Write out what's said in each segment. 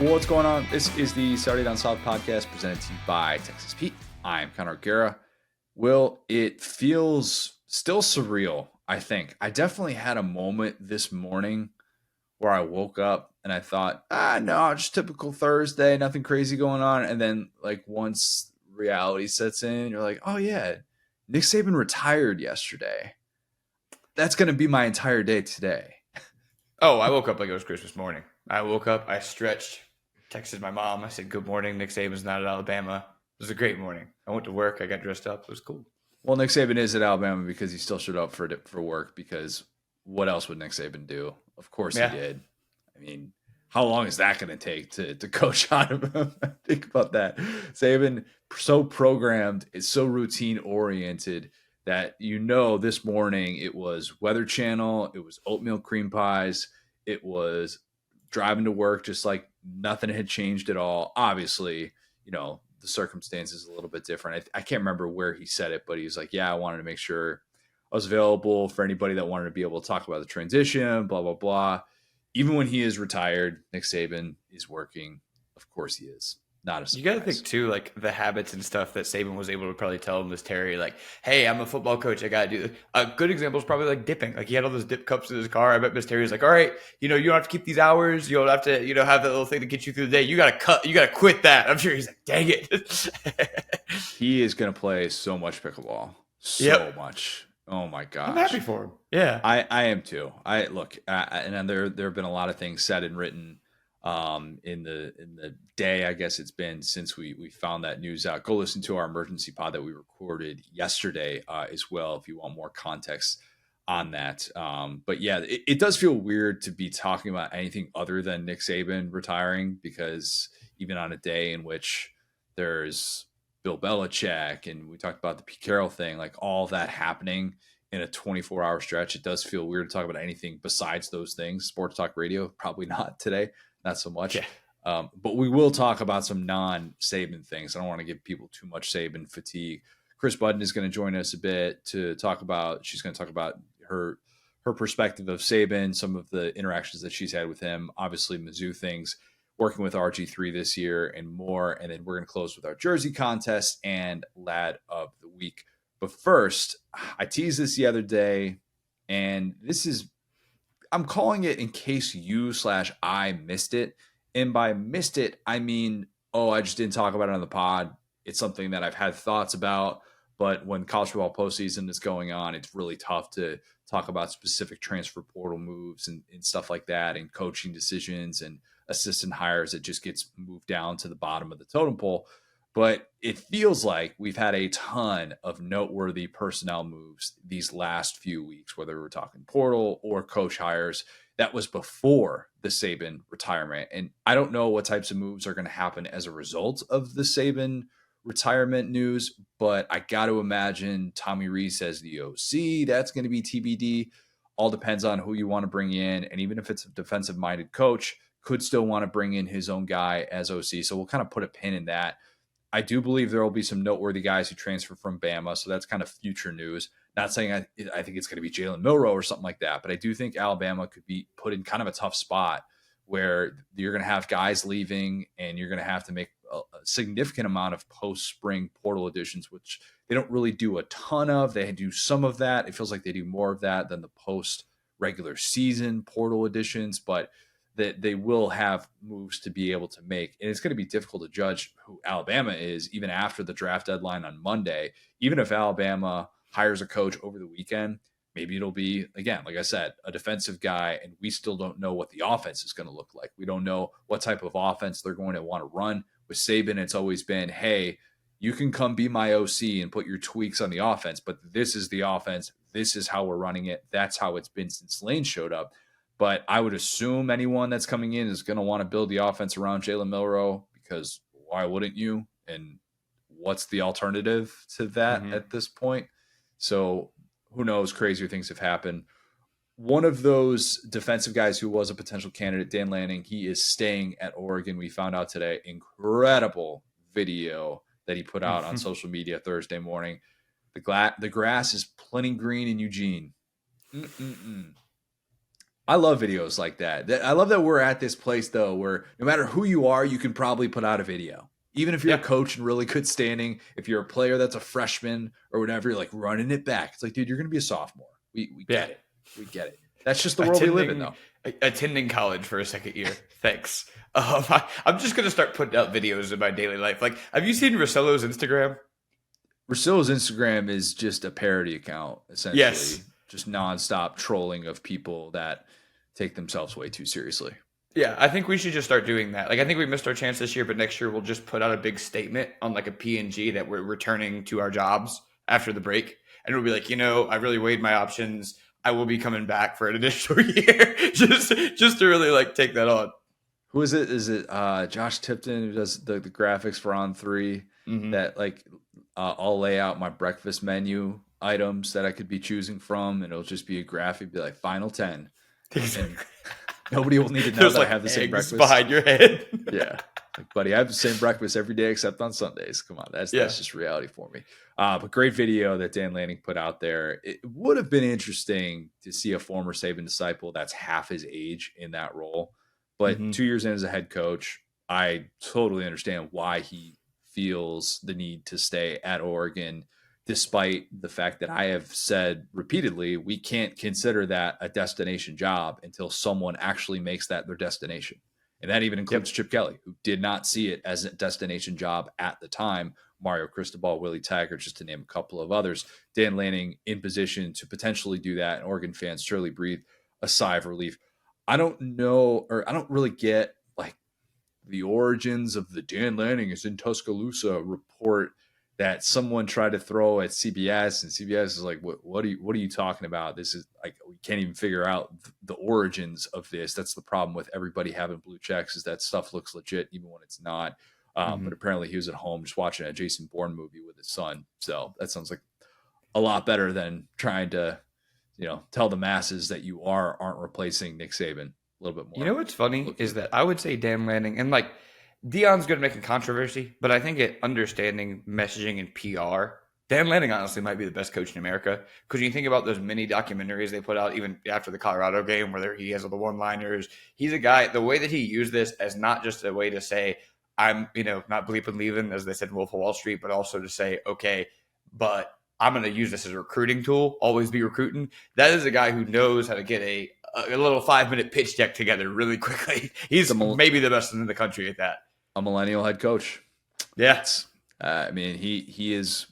What's going on? This is the Saturday Down South podcast presented to you by Texas Pete. I'm Connor Guerra. Will, it feels still surreal, I think. I definitely had a moment this morning where I woke up and I thought, no, just typical Thursday, nothing crazy going on. And then, like, once reality sets in, you're like, oh, yeah, Nick Saban retired yesterday. That's going to be my entire day today. Oh, I woke up like it was Christmas morning. I woke up, I stretched, texted my mom. I said, good morning. Nick Saban's not at Alabama. It was a great morning. I went to work. I got dressed up. It was cool. Well, Nick Saban is at Alabama because he still showed up for work, because what else would Nick Saban do? Of course he did. I mean, how long is that going to take to coach out of him? Think about that. Saban, so programmed, is so routine oriented that, this morning it was Weather Channel, it was oatmeal cream pies, it was driving to work just like nothing had changed at all. Obviously, the circumstances a little bit different. I can't remember where he said it, but he's like, yeah, I wanted to make sure I was available for anybody that wanted to be able to talk about the transition, blah, blah, blah. Even when he is retired, Nick Saban is working. Of course he is. Not a surprise. You got to think, too, like the habits and stuff that Saban was able to probably tell him was Terry, like, hey, I'm a football coach. I got to do this. A good example is probably like dipping. Like, he had all those dip cups in his car. I bet Miss Terry was like, all right, you don't have to keep these hours. You don't have to, have that little thing to get you through the day. You got to quit that. I'm sure he's like, dang it. He is going to play so much pickleball. So much. Oh, my gosh. I'm happy for him. Yeah. I am, too. And there have been a lot of things said and written in the day, I guess it's been, since we found that news out. Go listen to our emergency pod that we recorded yesterday as well, if you want more context on that. But yeah, it does feel weird to be talking about anything other than Nick Saban retiring, because even on a day in which there's Bill Belichick and we talked about the Pete Carroll thing, like all that happening in a 24-hour stretch, it does feel weird to talk about anything besides those things. Sports talk radio, probably not today. Not so much. Yeah. But we will talk about some non-Saban things. I don't want to give people too much Saban fatigue. Kris Budden is going to join us a bit to talk about, she's going to talk about her perspective of Saban, some of the interactions that she's had with him, obviously Mizzou things, working with RG3 this year and more. And then we're going to close with our jersey contest and Lad of the Week. But first, I teased this the other day, and I'm calling it in case you/I missed it. And by missed it, I mean, I just didn't talk about it on the pod. It's something that I've had thoughts about, but when college football postseason is going on, it's really tough to talk about specific transfer portal moves and stuff like that, and coaching decisions and assistant hires. It just gets moved down to the bottom of the totem pole. But it feels like we've had a ton of noteworthy personnel moves these last few weeks, whether we're talking portal or coach hires. That was before the Saban retirement. And I don't know what types of moves are going to happen as a result of the Saban retirement news, but I got to imagine Tommy Rees as the OC. That's going to be TBD. All depends on who you want to bring in. And even if it's a defensive-minded coach, could still want to bring in his own guy as OC. So we'll kind of put a pin in that. I do believe there will be some noteworthy guys who transfer from Bama, so that's kind of future news. Not saying I think it's going to be Jalen Milroe or something like that, but I do think Alabama could be put in kind of a tough spot where you're going to have guys leaving and you're going to have to make a significant amount of post-spring portal additions, which they don't really do a ton of. They do some of that. It feels like they do more of that than the post-regular season portal additions, but that they will have moves to be able to make. And it's going to be difficult to judge who Alabama is even after the draft deadline on Monday. Even if Alabama hires a coach over the weekend, maybe it'll be, again, like I said, a defensive guy, and we still don't know what the offense is going to look like. We don't know what type of offense they're going to want to run. With Saban, it's always been, hey, you can come be my OC and put your tweaks on the offense, but this is the offense. This is how we're running it. That's how it's been since Lane showed up. But I would assume anyone that's coming in is going to want to build the offense around Jalen Milroe, because why wouldn't you? And what's the alternative to that at this point? So who knows? Crazier things have happened. One of those defensive guys who was a potential candidate, Dan Lanning, he is staying at Oregon. We found out today. Incredible video that he put out on social media Thursday morning. The grass is plenty green in Eugene. I love videos like that. I love that we're at this place though, where no matter who you are, you can probably put out a video. Even if you're a Yeah. coach and really good standing, if you're a player that's a freshman or whatever, you're like running it back. It's like, dude, you're going to be a sophomore. We Yeah. get it. We get it. That's just the world we live in, though. Attending college for a second year. Thanks. I'm just gonna start putting out videos in my daily life. Like, have you seen Rosillo's Instagram? Rosillo's Instagram is just a parody account, essentially. Yes. Just nonstop trolling of people that take themselves way too seriously. Yeah, I think we should just start doing that. Like, I think we missed our chance this year, but next year we'll just put out a big statement on like a PNG that we're returning to our jobs after the break, and we'll be like, I really weighed my options. I will be coming back for an additional year, just to really like take that on. Who is it? Is it Josh Tipton who does the graphics for On3? Mm-hmm. That like I'll lay out my breakfast menu items that I could be choosing from, and it'll just be a graphic, be like final 10. And nobody will need to know that I have the same breakfast behind your head. Yeah, like, buddy, I have the same breakfast every day except on Sundays. Come on, that's just reality for me. But great video that Dan Lanning put out there. It would have been interesting to see a former Saban disciple that's half his age in that role. But 2 years in as a head coach, I totally understand why he feels the need to stay at Oregon, despite the fact that I have said repeatedly, we can't consider that a destination job until someone actually makes that their destination. And that even includes Chip Kelly, who did not see it as a destination job at the time. Mario Cristobal, Willie Taggart, just to name a couple of others. Dan Lanning in position to potentially do that, and Oregon fans surely breathe a sigh of relief. I don't know, or I don't really get like the origins of the Dan Lanning is in Tuscaloosa report that someone tried to throw at CBS, and CBS is like, what are you talking about? This is like, we can't even figure out the origins of this. That's the problem with everybody having blue checks, is that stuff looks legit even when it's not. But apparently he was at home just watching a Jason Bourne movie with his son. So that sounds like a lot better than trying to, tell the masses that you aren't replacing Nick Saban a little bit more. You know what's funny is that I would say Dan Lanning, and like Deion's going to make a controversy, but I think at understanding messaging and PR, Dan Lanning honestly might be the best coach in America. Because you think about those mini documentaries they put out even after the Colorado game where he has all the one-liners. He's a guy, the way that he used this as not just a way to say, I'm, not bleeping leaving, as they said in Wolf of Wall Street, but also to say, okay, but I'm going to use this as a recruiting tool, always be recruiting. That is a guy who knows how to get a little 5-minute pitch deck together really quickly. He's maybe the best in the country at that. A millennial head coach. Yes. He is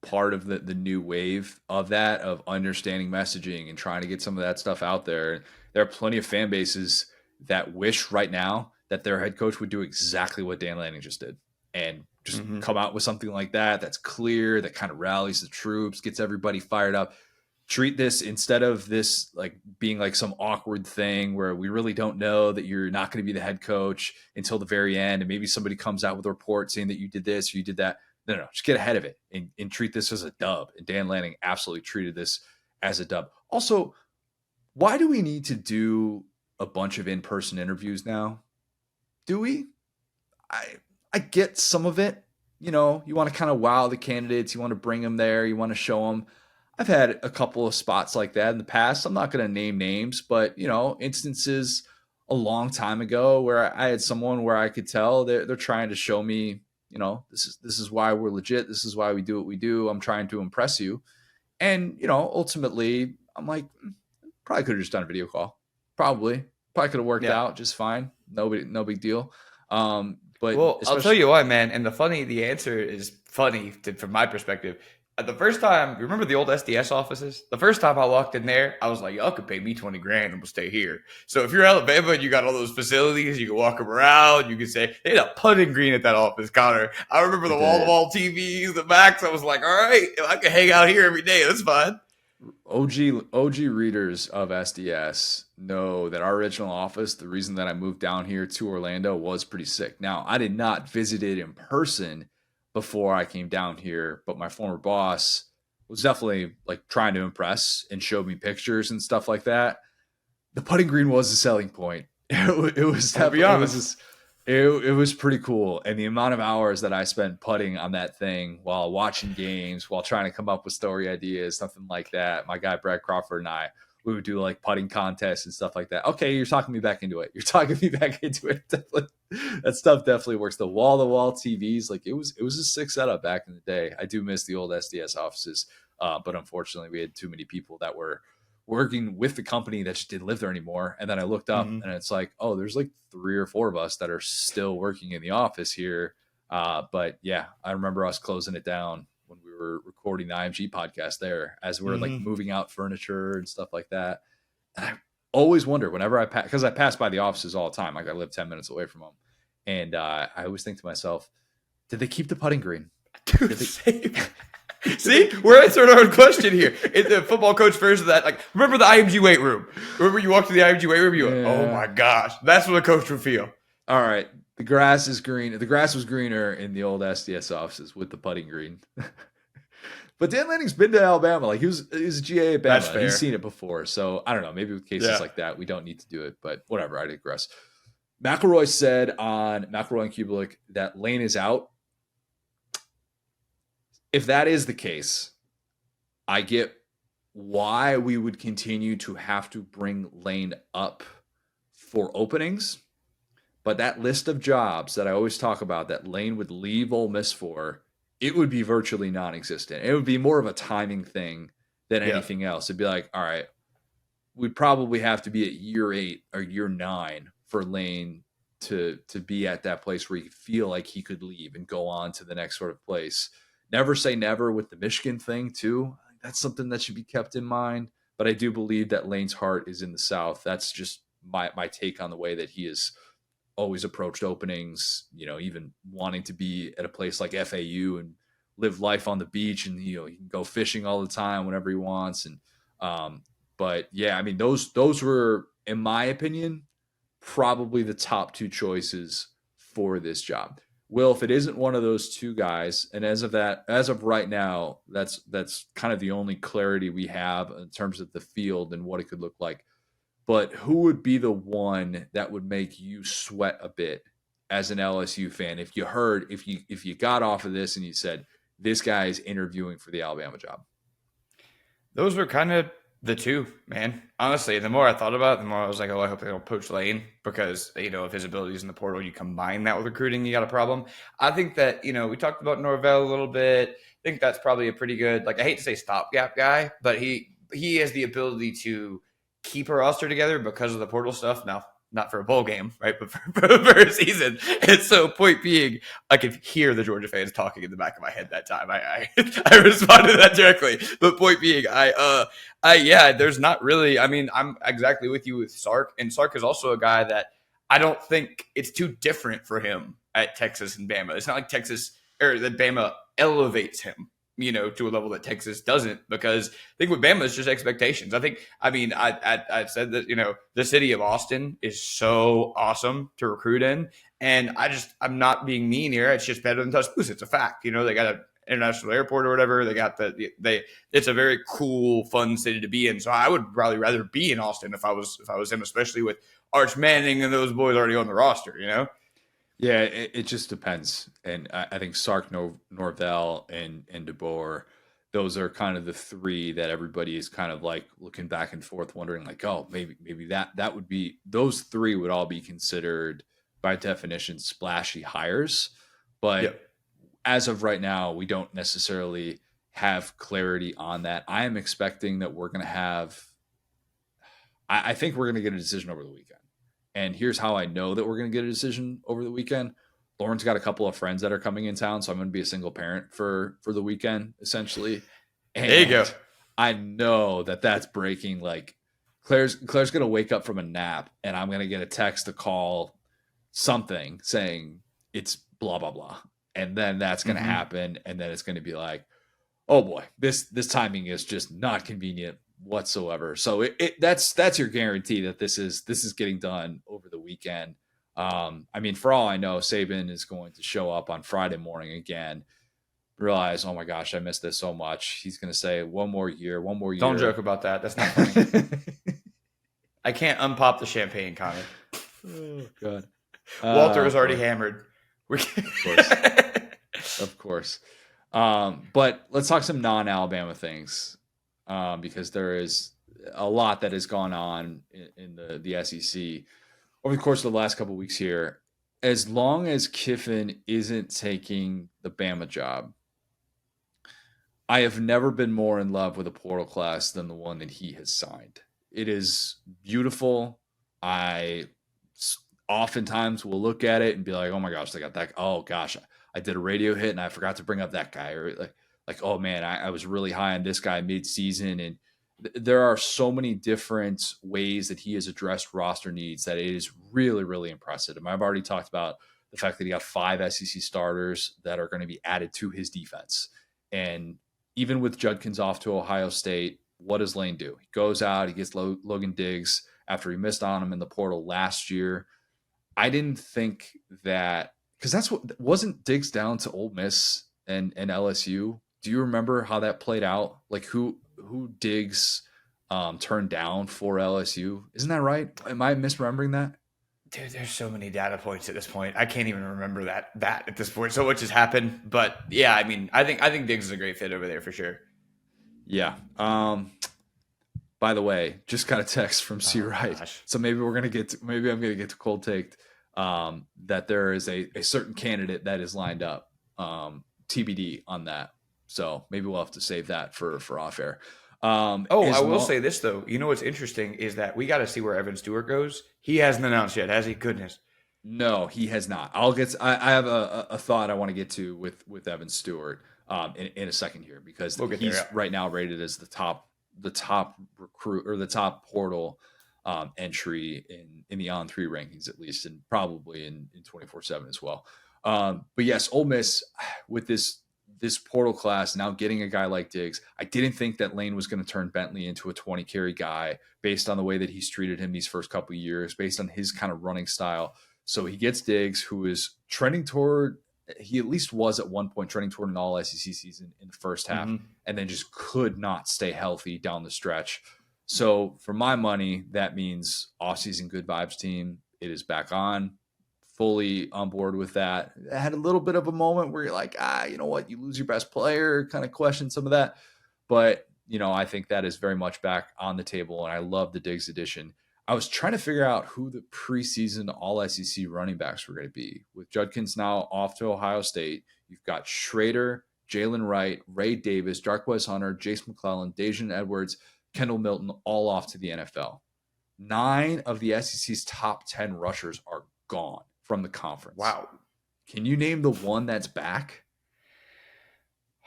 part of the new wave of that, of understanding messaging and trying to get some of that stuff out there. There are plenty of fan bases that wish right now that their head coach would do exactly what Dan Lanning just did and just come out with something like that that's clear, that kind of rallies the troops, gets everybody fired up. Treat this, instead of this like being like some awkward thing where we really don't know that you're not going to be the head coach until the very end, and maybe somebody comes out with a report saying that you did this or you did that. No, just get ahead of it and treat this as a dub. And Dan Lanning absolutely treated this as a dub. Also, why do we need to do a bunch of in-person interviews now? Do we? I get some of it. You want to kind of wow the candidates. You want to bring them there. You want to show them. I've had a couple of spots like that in the past. I'm not going to name names, but, instances a long time ago where I had someone where I could tell they're trying to show me, this is why we're legit. This is why we do what we do. I'm trying to impress you. And, ultimately, I'm like, probably could have just done a video call. Probably could have worked out just fine. No big deal. But I'll tell you why, man. And the answer is funny from my perspective. The first time, remember the old SDS offices? The first time I walked in there, I was like, y'all could pay me $20,000 and we'll stay here. So if you're Alabama and you got all those facilities, you can walk them around. You can say, they had a putting green at that office, Connor. I remember the wall-to-wall TVs, the Macs. I was like, all right, I can hang out here every day. That's fine. OG readers of SDS know that our original office, the reason that I moved down here to Orlando, was pretty sick. Now, I did not visit it in person before I came down here, but my former boss was definitely like trying to impress and showed me pictures and stuff like that. The putting green was the selling point. It was definitely, it was pretty cool. And the amount of hours that I spent putting on that thing while watching games, while trying to come up with story ideas, something like that. My guy Brad Crawford and I we would do like putting contests and stuff like that. Okay, you're talking me back into it. You're talking me back into it. Definitely, that stuff definitely works. The wall TVs, like it was a sick setup back in the day. I do miss the old SDS offices, but unfortunately, we had too many people that were working with the company that just didn't live there anymore. And then I looked up, and it's like, oh, there's like 3 or 4 of us that are still working in the office here. But yeah, I remember us closing it down when we were recording the IMG podcast there, as we're like moving out furniture and stuff like that. And I always wonder whenever because I pass by the offices all the time. Like I live 10 minutes away from them. And I always think to myself, did they keep the putting green? Dude, see, we're answering our own question here. It's the football coach version of that. Like, remember the IMG weight room? Remember you walked to the IMG weight room? You go, oh my gosh, that's what a coach would feel. All right, the grass is green. The grass was greener in the old SDS offices with the putting green. But Dan Lanning's been to Alabama. Like he was a GA at Bama. That's fair. He's seen it before. So I don't know. Maybe with cases like that, we don't need to do it. But whatever. I digress. McElroy said on McElroy and Kubelik that Lane is out. If that is the case, I get why we would continue to have to bring Lane up for openings. But that list of jobs that I always talk about that Lane would leave Ole Miss for, it would be virtually non-existent. It would be more of a timing thing than anything else. It'd be like, all right, we'd probably have to be at year 8 or year 9 for Lane to be at that place where you feel like he could leave and go on to the next sort of place. Never say never with the Michigan thing too. That's something that should be kept in mind. But I do believe that Lane's heart is in the South. That's just my take on the way that he has always approached openings, even wanting to be at a place like FAU and live life on the beach, and he can go fishing all the time whenever he wants. And but yeah, I mean those were, in my opinion, probably the top 2 choices for this job. Will, if it isn't one of those 2 guys, and as of right now, that's kind of the only clarity we have in terms of the field and what it could look like. But who would be the one that would make you sweat a bit as an LSU fan if you got off of this and you said this guy is interviewing for the Alabama job? Those were kind of the 2, man. Honestly, the more I thought about it, the more I was like, oh, I hope they don't poach Lane, because if his abilities in the portal, you combine that with recruiting, you got a problem. I think that we talked about Norvell a little bit. I think that's probably a pretty good, I hate to say stopgap guy, but he has the ability to keep a roster together because of the portal stuff. Now, not for a bowl game, right? But for a season. And so, point being, I could hear the Georgia fans talking in the back of my head that time. I responded to that directly. But point being, there's not really. I mean, I'm exactly with you with Sark, and Sark is also a guy that I don't think it's too different for him at Texas and Bama. It's not like Texas or that Bama elevates him, to a level that Texas doesn't, because I think with Bama, it's just expectations. I said that, the city of Austin is so awesome to recruit in. And I'm not being mean here. It's just better than Tuscaloosa. It's a fact. They got an international airport or whatever. They got it's a very cool, fun city to be in. So I would probably rather be in Austin if I was him, especially with Arch Manning and those boys already on the roster, Yeah, it just depends. And I think Sark, Norvell, and DeBoer, those are kind of the 3 that everybody is kind of like looking back and forth, wondering like, oh, maybe that would be, those 3 would all be considered by definition splashy hires. But as of right now, we don't necessarily have clarity on that. I am expecting that we're going to have, I think we're going to get a decision over the weekend. And here's how I know that we're going to get a decision over the weekend. Lauren's got a couple of friends that are coming in town, so I'm going to be a single parent for the weekend, essentially. And there you go. I know that that's breaking. Like Claire's going to wake up from a nap, and I'm going to get a text, a call, something saying it's blah blah blah, and then that's going to happen, and then it's going to be like, oh boy, this timing is just not convenient whatsoever. So that's your guarantee that this is getting done over the weekend. For all I know, Saban is going to show up on Friday morning again, realize, oh my gosh, I missed this so much. He's going to say one more year. Don't joke about that. That's not funny. I can't unpop the champagne, Connor. Oh God. Walter is already hammered. Of course. But let's talk some non-Alabama things. Because there is a lot that has gone on in the SEC over the course of the last couple of weeks here. As long as Kiffin isn't taking the Bama job, I have never been more in love with a portal class than the one that he has signed. It is beautiful. I oftentimes will look at it and be like, "Oh my gosh, they got that! Oh gosh, I did a radio hit and I forgot to bring up that guy." Or like, "Oh man, I was really high on this guy mid-season." And there are so many different ways that he has addressed roster needs that it is really, really impressive. And I've already talked about the fact that he got 5 SEC starters that are going to be added to his defense. And even with Judkins off to Ohio State, what does Lane do? He goes out, he gets Logan Diggs after he missed on him in the portal last year. I didn't think that, because that's what, wasn't Diggs down to Ole Miss and LSU? Do you remember how that played out? Like who Diggs turned down for LSU? Isn't that right? Am I misremembering that? Dude, there's so many data points at this point. I can't even remember that at this point. So much has happened. But yeah, I mean, I think Diggs is a great fit over there for sure. Yeah. By the way, just got a text from C. Wright. Gosh. So maybe I'm gonna get to cold take that there is a certain candidate that is lined up. TBD on that. So maybe we'll have to save that for off air. I will say this though. You know what's interesting is that we got to see where Evan Stewart goes. He hasn't announced yet, has he? Goodness. No, he has not. I have a thought I want to get to with Evan Stewart in a second here, because he's right now rated as the top recruit, or the top portal entry in the On3 rankings, at least, and probably in 24/7 as well. But yes, Ole Miss with this portal class now getting a guy like Diggs. I didn't think that Lane was going to turn Bentley into a 20 carry guy based on the way that he's treated him these first couple of years, based on his kind of running style. So he gets Diggs, who is trending toward, he at least was at one point trending toward an all SEC season in the first half, and then just could not stay healthy down the stretch. So for my money, that means offseason good vibes team. It is back on. Fully on board with that. I had a little bit of a moment where you're like, you know what, you lose your best player, kind of question some of that. But, I think that is very much back on the table, and I love the Diggs addition. I was trying to figure out who the preseason all SEC running backs were going to be. With Judkins now off to Ohio State, you've got Schrader, Jalen Wright, Ray Davis, Darquez Hunter, Jace McClellan, Dajon Edwards, Kendall Milton, all off to the NFL. 9 of the SEC's top 10 rushers are gone from the conference. Wow. Can you name the one that's back?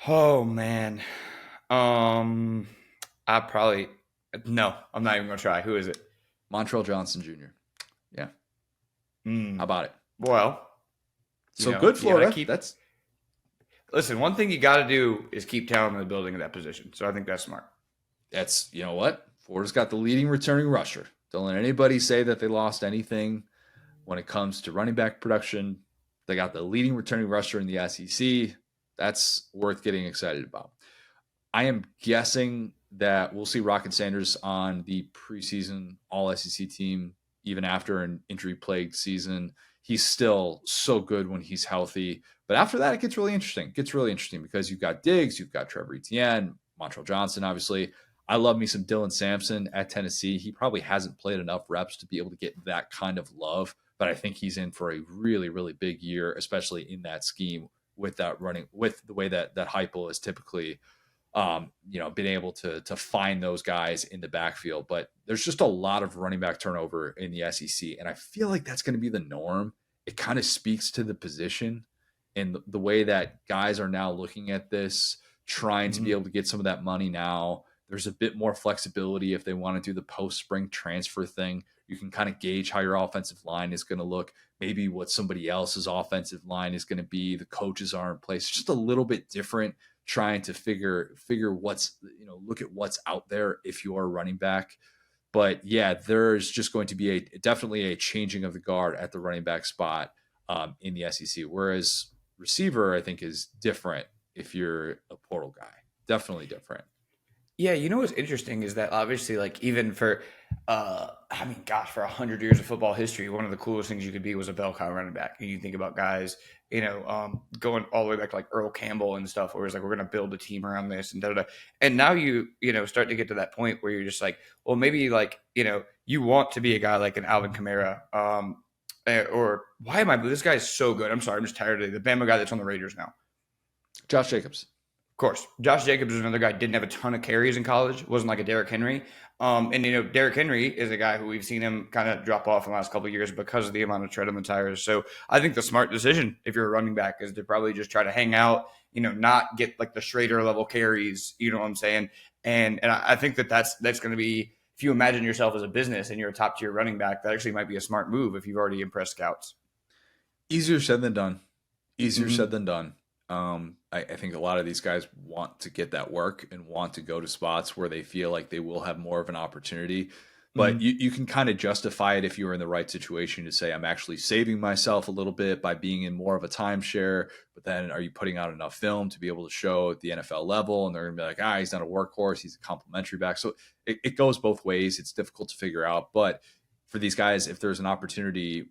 Oh man. I'm not even gonna try. Who is it? Montrell Johnson Jr. Yeah. How about it? Well, so good, Florida. Listen, one thing you got to do is keep talent in the building of that position. So I think that's smart. That's, you know what? Florida's got the leading returning rusher. Don't let anybody say that they lost anything when it comes to running back production. They got the leading returning rusher in the SEC. That's worth getting excited about. I am guessing that we'll see Rocket Sanders on the preseason all SEC team, even after an injury-plagued season. He's still so good when he's healthy. But after that, it gets really interesting. It gets really interesting because you've got Diggs, you've got Trevor Etienne, Montrell Johnson, obviously. I love me some Dylan Sampson at Tennessee. He probably hasn't played enough reps to be able to get that kind of love, but I think he's in for a really, really big year, especially in that scheme with that running, with the way that Heupel is typically, been able to find those guys in the backfield. But there's just a lot of running back turnover in the SEC, and I feel like that's going to be the norm. It kind of speaks to the position and the way that guys are now looking at this, trying to be able to get some of that money now. There's a bit more flexibility if they want to do the post-spring transfer thing. You can kind of gauge how your offensive line is going to look, maybe what somebody else's offensive line is going to be. The coaches are in place, just a little bit different, trying to figure what's, look at what's out there if you are a running back. But yeah, there's just going to be definitely a changing of the guard at the running back spot in the SEC. Whereas receiver, I think, is different if you're a portal guy. Definitely different. Yeah, what's interesting is that obviously, like, even for I mean, gosh, for 100 years of football history, one of the coolest things you could be was a bell cow running back. And you think about guys, going all the way back to like Earl Campbell and stuff, where it's like, we're going to build a team around this and da da da. And now start to get to that point where you're just like, well, maybe like, you want to be a guy like an Alvin Kamara, or why am I? This guy is so good. I'm sorry, I'm just tired of the Bama guy that's on the Raiders now. Josh Jacobs. Of course, Josh Jacobs is another guy. Didn't have a ton of carries in college. Wasn't like a Derrick Henry. And Derrick Henry is a guy who we've seen him kind of drop off in the last couple of years because of the amount of tread on the tires. So I think the smart decision, if you're a running back, is to probably just try to hang out. Not get like the Schrader level carries. You know what I'm saying? And I think that's going to be, if you imagine yourself as a business and you're a top tier running back, that actually might be a smart move if you've already impressed scouts. Easier said than done. Said than done. I think a lot of these guys want to get that work and want to go to spots where they feel like they will have more of an opportunity. But you can kind of justify it if you're in the right situation to say, I'm actually saving myself a little bit by being in more of a timeshare. But then are you putting out enough film to be able to show at the NFL level? And they're going to be like, he's not a workhorse. He's a complimentary back. So it goes both ways. It's difficult to figure out. But for these guys, if there's an opportunity,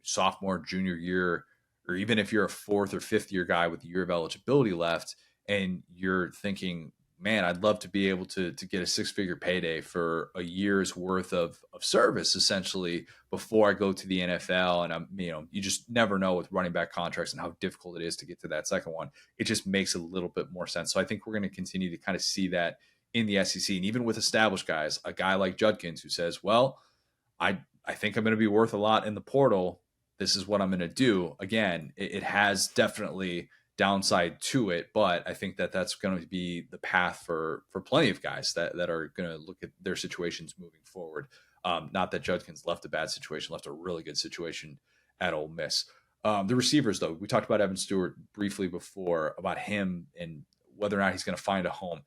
sophomore, junior year, or even if you're a fourth or fifth year guy with a year of eligibility left and you're thinking, man, I'd love to be able to get a 6-figure payday for a year's worth of service, essentially, before I go to the NFL. And you just never know with running back contracts and how difficult it is to get to that second one. It just makes a little bit more sense. So I think we're going to continue to kind of see that in the SEC. And even with established guys, a guy like Judkins who says, well, I think I'm going to be worth a lot in the portal. This is what I'm going to do. Again, it has definitely downside to it, but I think that's going to be the path for plenty of guys that are going to look at their situations moving forward. Not that Judkins left a bad situation, left a really good situation at Ole Miss. The receivers, though, we talked about Evan Stewart briefly before, about him and whether or not he's going to find a home.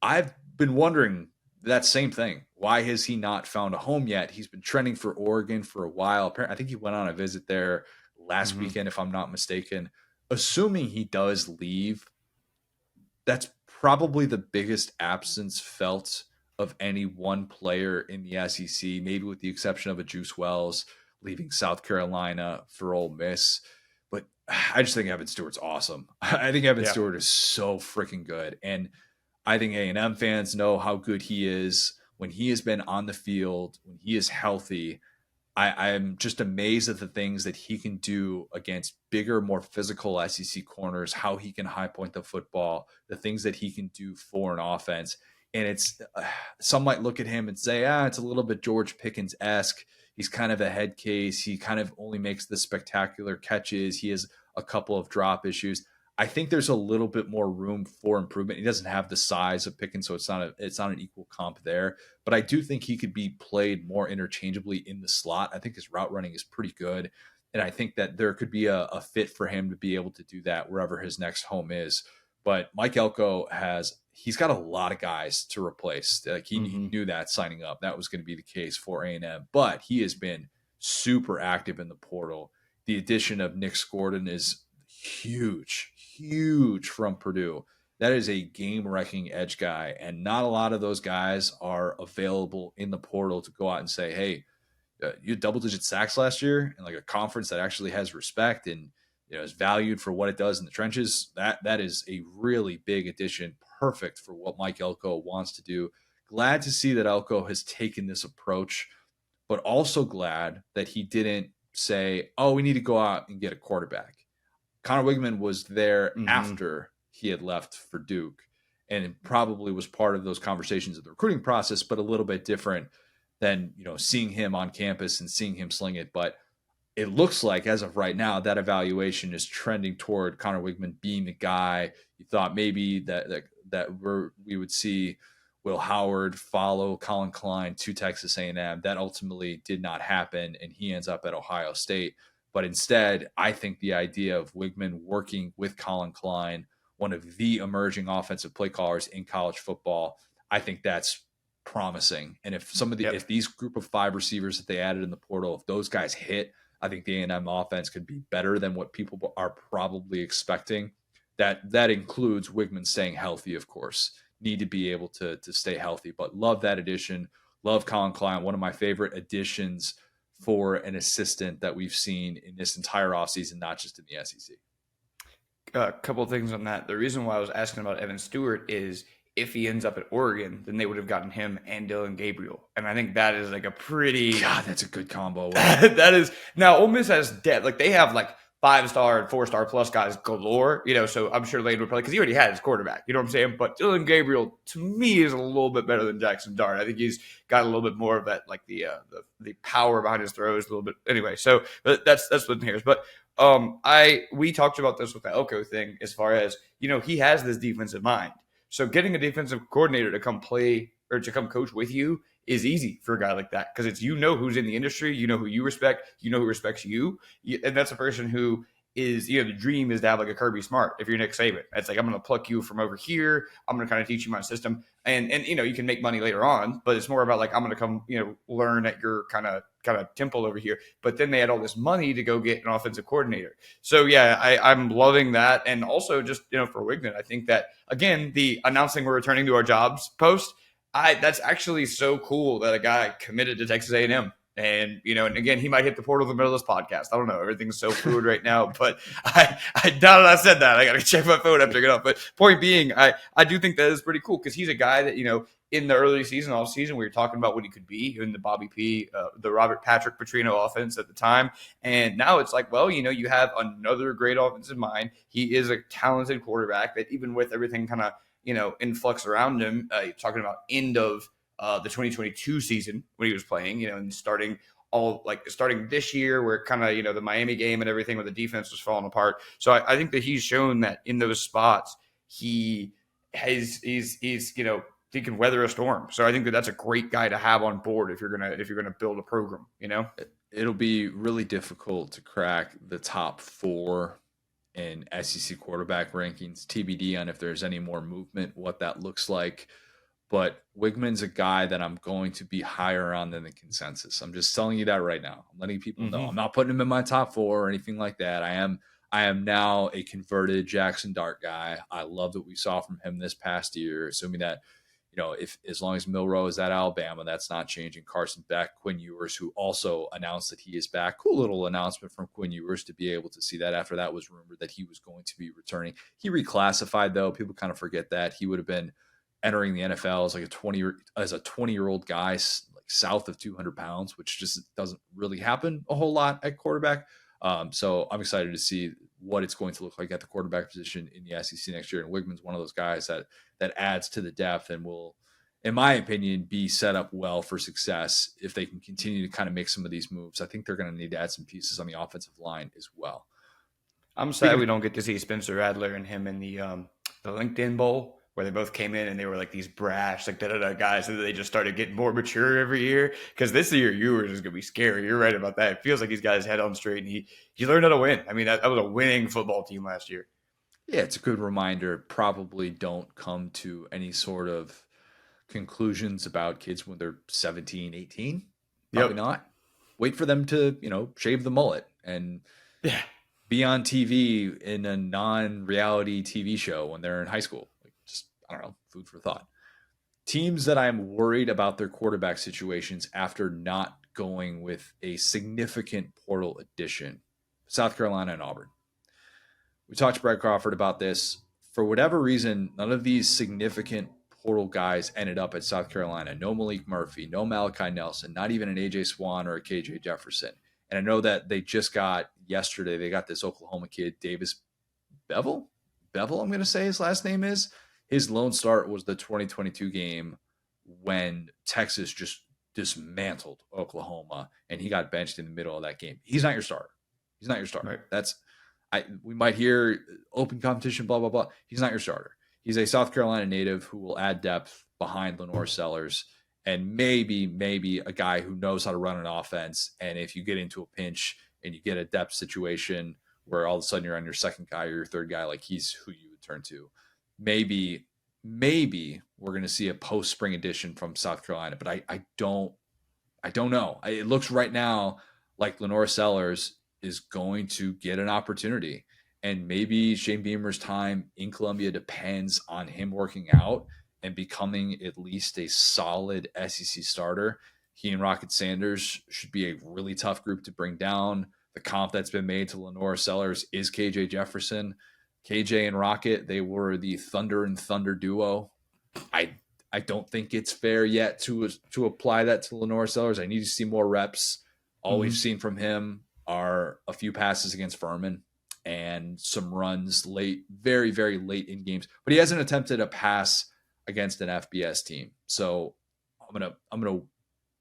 I've been wondering that same thing. Why has he not found a home yet? He's been trending for Oregon for a while. Apparently, I think he went on a visit there last weekend, if I'm not mistaken. Assuming he does leave, that's probably the biggest absence felt of any one player in the SEC, maybe with the exception of a Juice Wells leaving South Carolina for Ole Miss. But I just think Evan Stewart's awesome. I think Evan Stewart is so freaking good. And I think A&M fans know how good he is when he has been on the field, when he is healthy. I'm just amazed at the things that he can do against bigger, more physical SEC corners, how he can high point the football, the things that he can do for an offense. And it's some might look at him and say, it's a little bit George Pickens-esque. He's kind of a head case. He kind of only makes the spectacular catches. He has a couple of drop issues. I think there's a little bit more room for improvement. He doesn't have the size of Pickens, so it's not an equal comp there. But I do think he could be played more interchangeably in the slot. I think his route running is pretty good. And I think that there could be a fit for him to be able to do that wherever his next home is. But Mike Elko he's got a lot of guys to replace. Like he knew that signing up. That was going to be the case for A&M. But he has been super active in the portal. The addition of Nick Saban is huge from Purdue. That is a game-wrecking edge guy, and not a lot of those guys are available in the portal to go out and say, hey, you had double-digit sacks last year in like a conference that actually has respect and is valued for what it does in the trenches. That is a really big addition, perfect for what Mike Elko wants to do. Glad to see that Elko has taken this approach, but also glad that he didn't say, we need to go out and get a quarterback. Connor Wigman was there after he had left for Duke, and it probably was part of those conversations of the recruiting process, but a little bit different than seeing him on campus and seeing him sling it. But it looks like, as of right now, that evaluation is trending toward Connor Wigman being the guy. You thought maybe that we would see Will Howard follow Colin Klein to Texas A&M. That ultimately did not happen, and he ends up at Ohio State. But instead, I think the idea of Wigman working with Colin Klein, one of the emerging offensive play callers in college football, I think that's promising. And if if these group of 5 receivers that they added in the portal, if those guys hit, I think the A&M offense could be better than what people are probably expecting. That includes Wigman staying healthy, of course. Need to be able to stay healthy. But love that addition. Love Colin Klein, one of my favorite additions for an assistant that we've seen in this entire offseason, not just in the SEC. A couple of things on that. The reason why I was asking about Evan Stewart is if he ends up at Oregon, then they would have gotten him and Dylan Gabriel. And I think that is like a pretty God, that's a good combo. that is now Ole Miss has depth. Like they have like 5-star and 4-star plus guys galore, so I'm sure Lane would probably, because he already had his quarterback, you know what I'm saying? But Dylan Gabriel, to me, is a little bit better than Jackson Dart. I think he's got a little bit more of that, like the power behind his throws a little bit. Anyway, so but that's what here is. But we talked about this with the Elko thing as far as, he has this defensive mind. So getting a defensive coordinator to come play or to come coach with you is easy for a guy like that, because it's, who's in the industry, who you respect, who respects you. And that's a person who is, the dream is to have like a Kirby Smart. If you're Nick Saban, it's like, I'm going to pluck you from over here. I'm going to kind of teach you my system. And you can make money later on, but it's more about like, I'm going to come, learn at your kind of temple over here. But then they had all this money to go get an offensive coordinator. So yeah, I'm loving that. And also just, for Wigman, I think that, again, the announcing we're returning to our jobs post, that's actually so cool that a guy committed to Texas A&M. And, and again, he might hit the portal in the middle of this podcast. I don't know. Everything's so fluid right now. But I doubt I said that. I got to check my phone after I get off. But point being, I do think that is pretty cool, because he's a guy that, in the early season, off season, we were talking about what he could be in the Bobby P, the Robert Patrick Petrino offense at the time. And now it's like, well, you have another great offensive mind. He is a talented quarterback that, even with everything kind of, influx around him, talking about end of the 2022 season when he was playing, and starting this year where kind of, the Miami game and everything where the defense was falling apart. So I think that he's shown that in those spots, he's he can weather a storm. So I think that that's a great guy to have on board if you're gonna build a program. It'll be really difficult to crack the top 4 in SEC quarterback rankings. TBD on if there's any more movement, what that looks like. But Wigman's a guy that I'm going to be higher on than the consensus. I'm just telling you that right now. I'm letting people know. I'm not putting him in my top 4 or anything like that. I am now a converted Jackson Dart guy. I love what we saw from him this past year, assuming that, if as long as Milroe is at Alabama, that's not changing. Carson Beck, Quinn Ewers, who also announced that he is back. Cool little announcement from Quinn Ewers to be able to see that after that was rumored that he was going to be returning. He reclassified, though. People kind of forget that. He would have been entering the NFL as like a 20-year-old guy, like south of 200 pounds, which just doesn't really happen a whole lot at quarterback. So I'm excited to see what it's going to look like at the quarterback position in the SEC next year. And Wigman's one of those guys that adds to the depth and will, in my opinion, be set up well for success if they can continue to kind of make some of these moves. I think they're going to need to add some pieces on the offensive line as well. I'm sad we don't get to see Spencer Radler and him in the LinkedIn Bowl, where they both came in and they were like these brash, like guys, and they just started getting more mature every year. Because this year, Ewers is going to be scary. You're right about that. It feels like these guys head on straight, and he learned how to win. I mean, that was a winning football team last year. Yeah, it's a good reminder. Probably don't come to any sort of conclusions about kids when they're 17, 18. Probably not. Wait for them to, shave the mullet and be on TV in a non-reality TV show when they're in high school. I don't know, food for thought. Teams that I'm worried about their quarterback situations after not going with a significant portal addition: South Carolina and Auburn. We talked to Brett Crawford about this. For whatever reason, none of these significant portal guys ended up at South Carolina. No Malik Murphy, no Malachi Nelson, not even an AJ Swan or a KJ Jefferson. And I know that they just got yesterday, they got this Oklahoma kid, Davis Bevel, I'm going to say his last name is. His lone start was the 2022 game when Texas just dismantled Oklahoma, and he got benched in the middle of that game. He's not your starter. Right. We might hear open competition, blah, blah, blah. He's not your starter. He's a South Carolina native who will add depth behind Lenore Sellers, and maybe a guy who knows how to run an offense. And if you get into a pinch and you get a depth situation where all of a sudden you're on your second guy or your third guy, like he's who you would turn to. Maybe we're going to see a post-spring edition from South Carolina, but I don't know. It looks right now like Lenore Sellers is going to get an opportunity, and maybe Shane Beamer's time in Columbia depends on him working out and becoming at least a solid SEC starter, he and Rocket Sanders should be a really tough group to bring down. The comp that's been made to Lenora Sellers is KJ Jefferson. KJ and Rocket, they were the Thunder and Thunder duo. I don't think it's fair yet to apply that to Lenora Sellers. I need to see more reps. All we've seen from him are a few passes against Furman and some runs late, very, very late in games. But he hasn't attempted a pass against an FBS team. So I'm gonna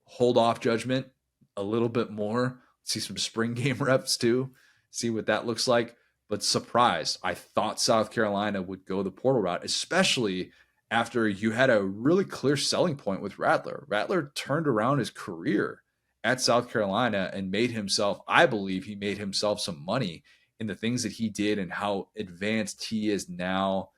hold off judgment a little bit more. See some spring game reps too. See what that looks like. But surprised. I thought South Carolina would go the portal route, especially after you had a really clear selling point with Rattler. Rattler turned around his career at South Carolina and made himself, I believe he made himself some money in the things that he did and how advanced he is now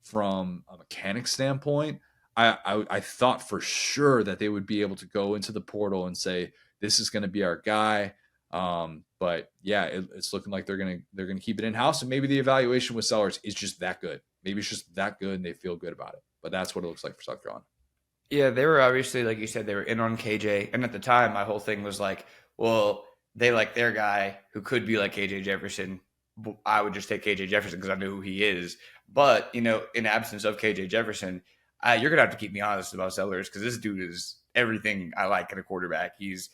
from a mechanic standpoint. I thought for sure that they would be able to go into the portal and say, this is going to be our guy. But yeah, it's looking like they're going to keep it in house, and maybe the evaluation with Sellers is just that good. Maybe it's just that good and they feel good about it. But that's what it looks like for South Carolina. Yeah, they were obviously, like you said, they were in on KJ. And at the time, my whole thing was like, well, they like their guy who could be like KJ Jefferson. I would just take KJ Jefferson because I know who he is. But, in absence of KJ Jefferson, you're going to have to keep me honest about Sellers because this dude is everything I like in a quarterback. He's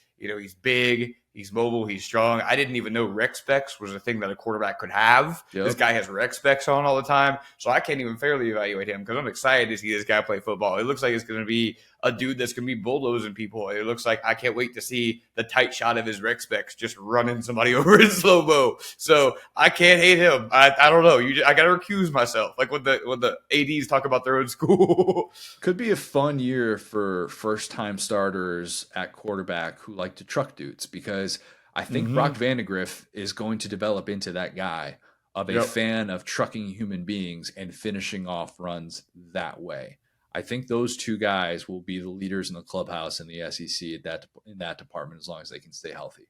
big, he's mobile, he's strong. I didn't even know rec specs was a thing that a quarterback could have. Yep. This guy has rec specs on all the time, so I can't even fairly evaluate him because I'm excited to see this guy play football. It looks like it's going to be a dude that's going to be bulldozing people. It looks like I can't wait to see the tight shot of his rec specs just running somebody over in slow-mo. So I can't hate him. I don't know. I got to recuse myself, like when the ADs talk about their own school. Could be a fun year for first-time starters at quarterback who like to truck dudes, because I think Brock Vandegrift is going to develop into that guy of a fan of trucking human beings and finishing off runs that way. I think those two guys will be the leaders in the clubhouse in the SEC in that department as long as they can stay healthy.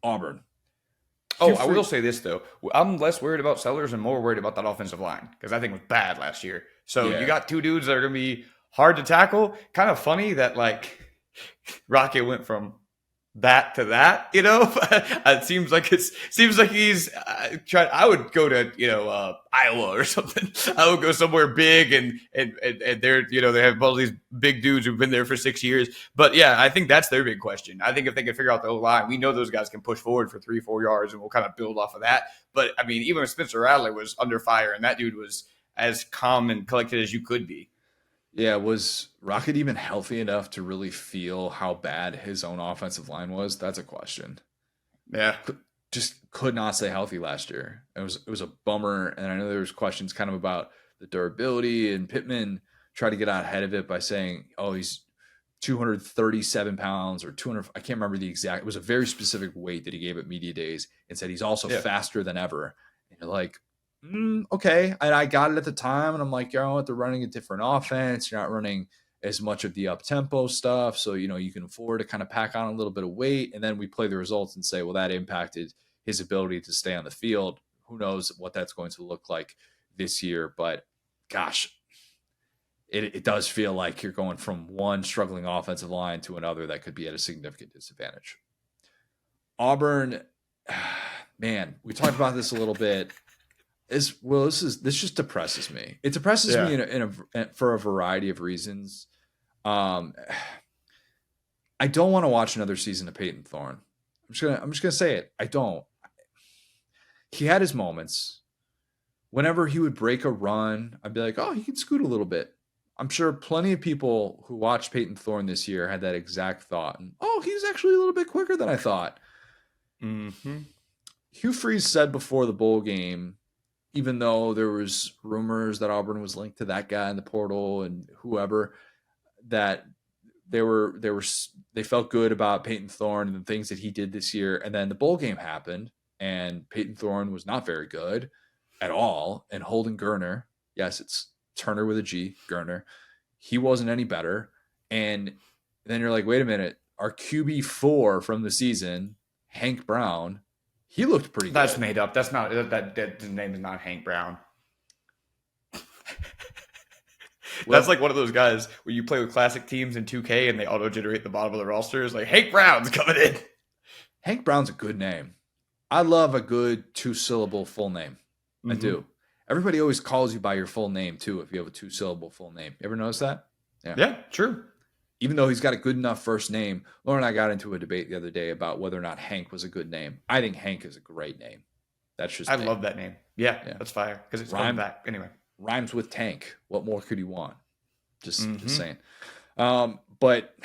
Auburn. I will say this, though. I'm less worried about Sellers and more worried about that offensive line because I think it was bad last year. So you got two dudes that are going to be hard to tackle. Kind of funny that, Rocket went from that to that, it seems like he's trying. I would go to Iowa or something. I would go somewhere big and they're they have all these big dudes who've been there for 6 years. But yeah, I think that's their big question. I think if they can figure out the O-line, we know those guys can push forward for 3-4 yards and we'll kind of build off of that. But I mean, even Spencer Rattler was under fire and that dude was as calm and collected as you could be. Yeah, was Rocket even healthy enough to really feel how bad his own offensive line was? That's a question. Yeah. Just could not stay healthy last year. It was a bummer, and I know there was questions kind of about the durability, and Pittman tried to get out ahead of it by saying, oh, he's 237 pounds or 200. I can't remember the exact. It was a very specific weight that he gave at media days and said he's also faster than ever. And you're like, okay. And I got it at the time, and I'm like, they're running a different offense. You're not running as much of the up-tempo stuff, so you can afford to kind of pack on a little bit of weight. And then we play the results and say, well, that impacted his ability to stay on the field. Who knows what that's going to look like this year? But gosh, it does feel like you're going from one struggling offensive line to another that could be at a significant disadvantage. Auburn, man, we talked about this a little bit. This just depresses me. It depresses me for a variety of reasons. I don't want to watch another season of Peyton Thorne. I'm just gonna say it. I don't. He had his moments. Whenever he would break a run, I'd be like, oh, he can scoot a little bit. I'm sure plenty of people who watched Peyton Thorne this year had that exact thought. And, oh, he's actually a little bit quicker than I thought. Mm-hmm. Hugh Freeze said before the bowl game, even though there was rumors that Auburn was linked to that guy in the portal and whoever, that they felt good about Peyton Thorne and the things that he did this year. And then the bowl game happened and Peyton Thorne was not very good at all. And Holden Geriner, yes, it's Turner with a G, Geriner, he wasn't any better. And then you're like, wait a minute, our QB4 from the season, Hank Brown, he looked pretty good. That's made up. That's not that his name is not Hank Brown. That's Well, like one of those guys where you play with classic teams in 2K and they auto-generate the bottom of the rosters. Like, Hank Brown's coming in. Hank Brown's a good name. I love a good 2-syllable full name. I Mm-hmm. do. Everybody always calls you by your full name too if you have a 2-syllable full name. You ever notice that? Yeah. Yeah, true. Even though he's got a good enough first name, Lauren and I got into a debate the other day about whether or not Hank was a good name. I think Hank is a great name. That's just I me. love that name. Yeah, Yeah. that's fire because it's coming back. Anyway. Rhymes with tank. What more could he want? Just Mm-hmm. saying. But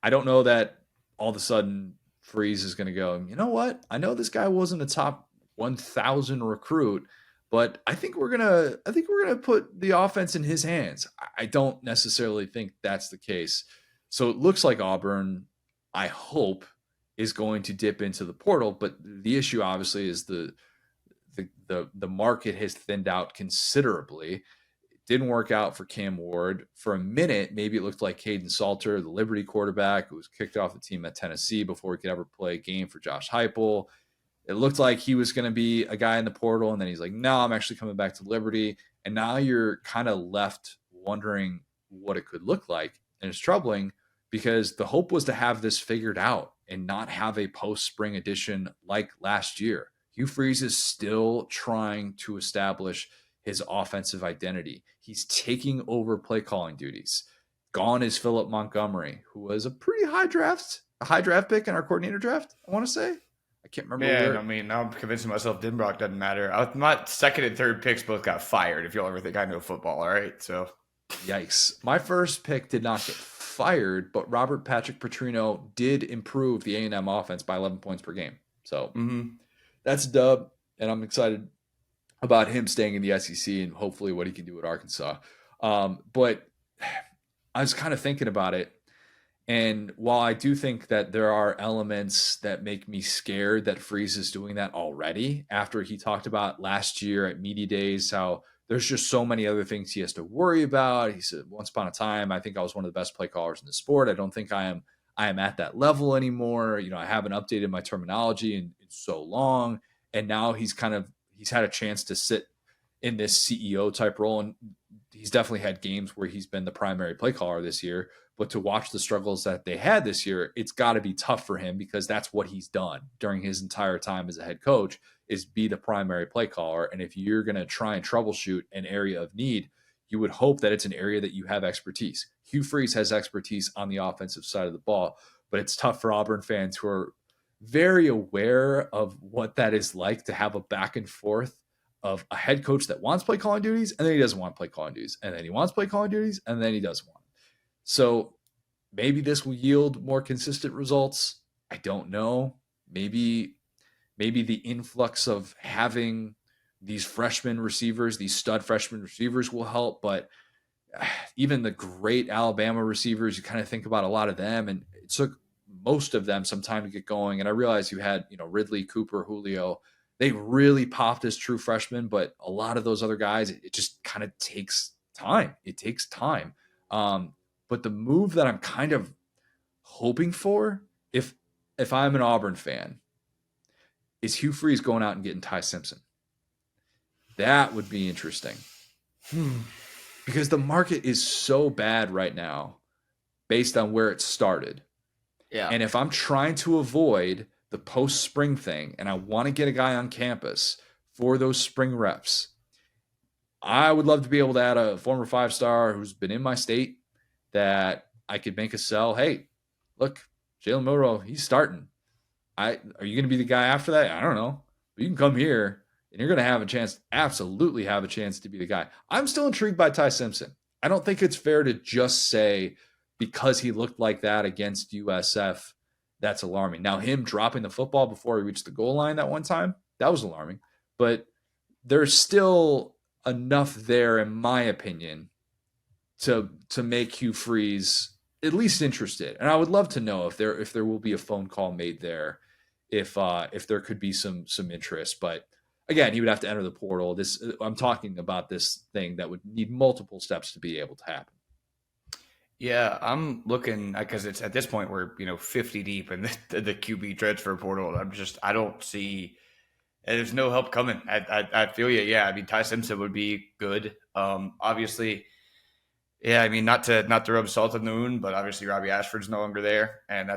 I don't know that all of a sudden Freeze is going to go, you know what? I know this guy wasn't a top 1,000 recruit, but I think we're gonna put the offense in his hands. I don't necessarily think that's the case. So it looks like Auburn, I hope, is going to dip into the portal. But the issue obviously is the market has thinned out considerably. It didn't work out for Cam Ward. For a minute, maybe it looked like Caden Salter, the Liberty quarterback, who was kicked off the team at Tennessee before he could ever play a game for Josh Heupel. It looked like he was going to be a guy in the portal, and then he's like, no, I'm actually coming back to Liberty. And now you're kind of left wondering what it could look like. And it's troubling because the hope was to have this figured out and not have a post-spring edition like last year. Hugh Freeze is still trying to establish his offensive identity. He's taking over play calling duties. Gone is Philip Montgomery, who was a pretty high draft pick in our coordinator draft, I want to say. I can't remember. Man, I mean, now I'm convincing myself Denbrock doesn't matter. My second and third picks both got fired, if y'all ever think I know football, all right? So, yikes. My first pick did not get fired, but Robert Patrick Petrino did improve the A&M offense by 11 points per game. So that's a dub, and I'm excited about him staying in the SEC and hopefully what he can do at Arkansas. But I was kind of thinking about it. And while I do think that there are elements that make me scared that Freeze is doing that already, after he talked about last year at Media Days, how there's just so many other things he has to worry about. He said, once upon a time, I think I was one of the best play callers in the sport. I don't think I am at that level anymore. You know, I haven't updated my terminology in so long. And now he's had a chance to sit in this CEO type role. And he's definitely had games where he's been the primary play caller this year. But to watch the struggles that they had this year, it's got to be tough for him because that's what he's done during his entire time as a head coach is be the primary play caller. And if you're going to try and troubleshoot an area of need, you would hope that it's an area that you have expertise. Hugh Freeze has expertise on the offensive side of the ball, but it's tough for Auburn fans who are very aware of what that is like to have a back and forth of a head coach that wants play calling duties and then he doesn't want play calling duties, and then he wants play calling duties and then he doesn't want. So maybe this will yield more consistent results. I don't know. Maybe the influx of having these freshman receivers, these stud freshman receivers will help. But even the great Alabama receivers, you kind of think about a lot of them, and it took most of them some time to get going. And I realize you had, Ridley, Cooper, Julio. They really popped as true freshmen, but a lot of those other guys, it just kind of takes time. It takes time. But the move that I'm kind of hoping for, if I'm an Auburn fan, is Hugh Freeze going out and getting Ty Simpson. That would be interesting. Because the market is so bad right now based on where it started. yeah. And if I'm trying to avoid the post-spring thing and I want to get a guy on campus for those spring reps, I would love to be able to add a former 5-star who's been in my state that I could make a sell. Hey, look, Jalen Milroe, he's starting. Are you going to be the guy after that? I don't know. But you can come here and you're going to have a chance, absolutely have a chance to be the guy. I'm still intrigued by Ty Simpson. I don't think it's fair to just say because he looked like that against USF, that's alarming. Now, him dropping the football before he reached the goal line that one time, that was alarming. But there's still enough there, in my opinion, to make Hugh Freeze at least interested. And I would love to know if there will be a phone call made there, if there could be some interest. But again, he would have to enter the portal. I'm talking about this thing that would need multiple steps to be able to happen. Yeah, I'm looking because it's at this point we're 50 deep in the QB transfer portal. I don't see. There's no help coming. I feel you. Yeah, I mean Ty Simpson would be good. Obviously, Yeah, I mean, not to rub salt in the wound, but obviously Robbie Ashford's no longer there, and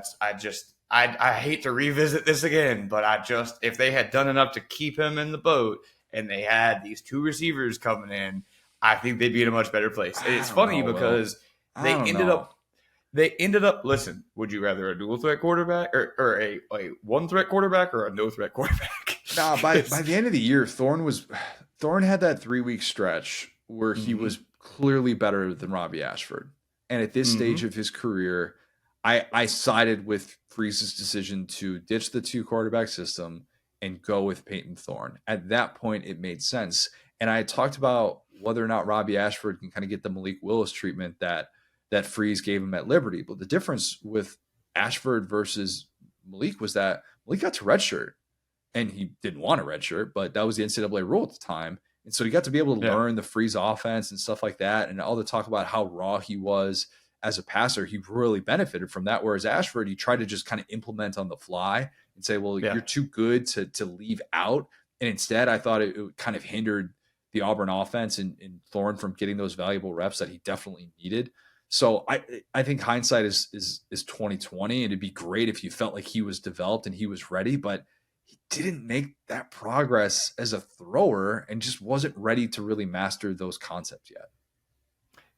I hate to revisit this again, but if they had done enough to keep him in the boat, and they had these two receivers coming in, I think they'd be in a much better place. And I it's don't funny know, Will. because I they don't ended know. up listen, would you rather a dual threat quarterback or a one threat quarterback or a no threat quarterback? Nah, by the end of the year, Thorne had that 3 week stretch where he Mm-hmm. was clearly better than Robbie Ashford. And at this Mm-hmm. stage of his career, I sided with Freeze's decision to ditch the two quarterback system and go with Peyton Thorne. At that point, it made sense. And I talked about whether or not Robbie Ashford can kind of get the Malik Willis treatment that Freeze gave him at Liberty. But the difference with Ashford versus Malik was that Malik got to redshirt and he didn't want a red shirt, but that was the NCAA rule at the time. And so he got to be able to Yeah. learn the Freeze offense and stuff like that. And all the talk about how raw he was as a passer, he really benefited from that. Whereas Ashford, he tried to just kind of implement on the fly and say, well, Yeah. you're too good to leave out. And instead, I thought it kind of hindered the Auburn offense and Thorne from getting those valuable reps that he definitely needed. So I think hindsight is 2020, and it'd be great if you felt like he was developed and he was ready, but he didn't make that progress as a thrower and just wasn't ready to really master those concepts yet.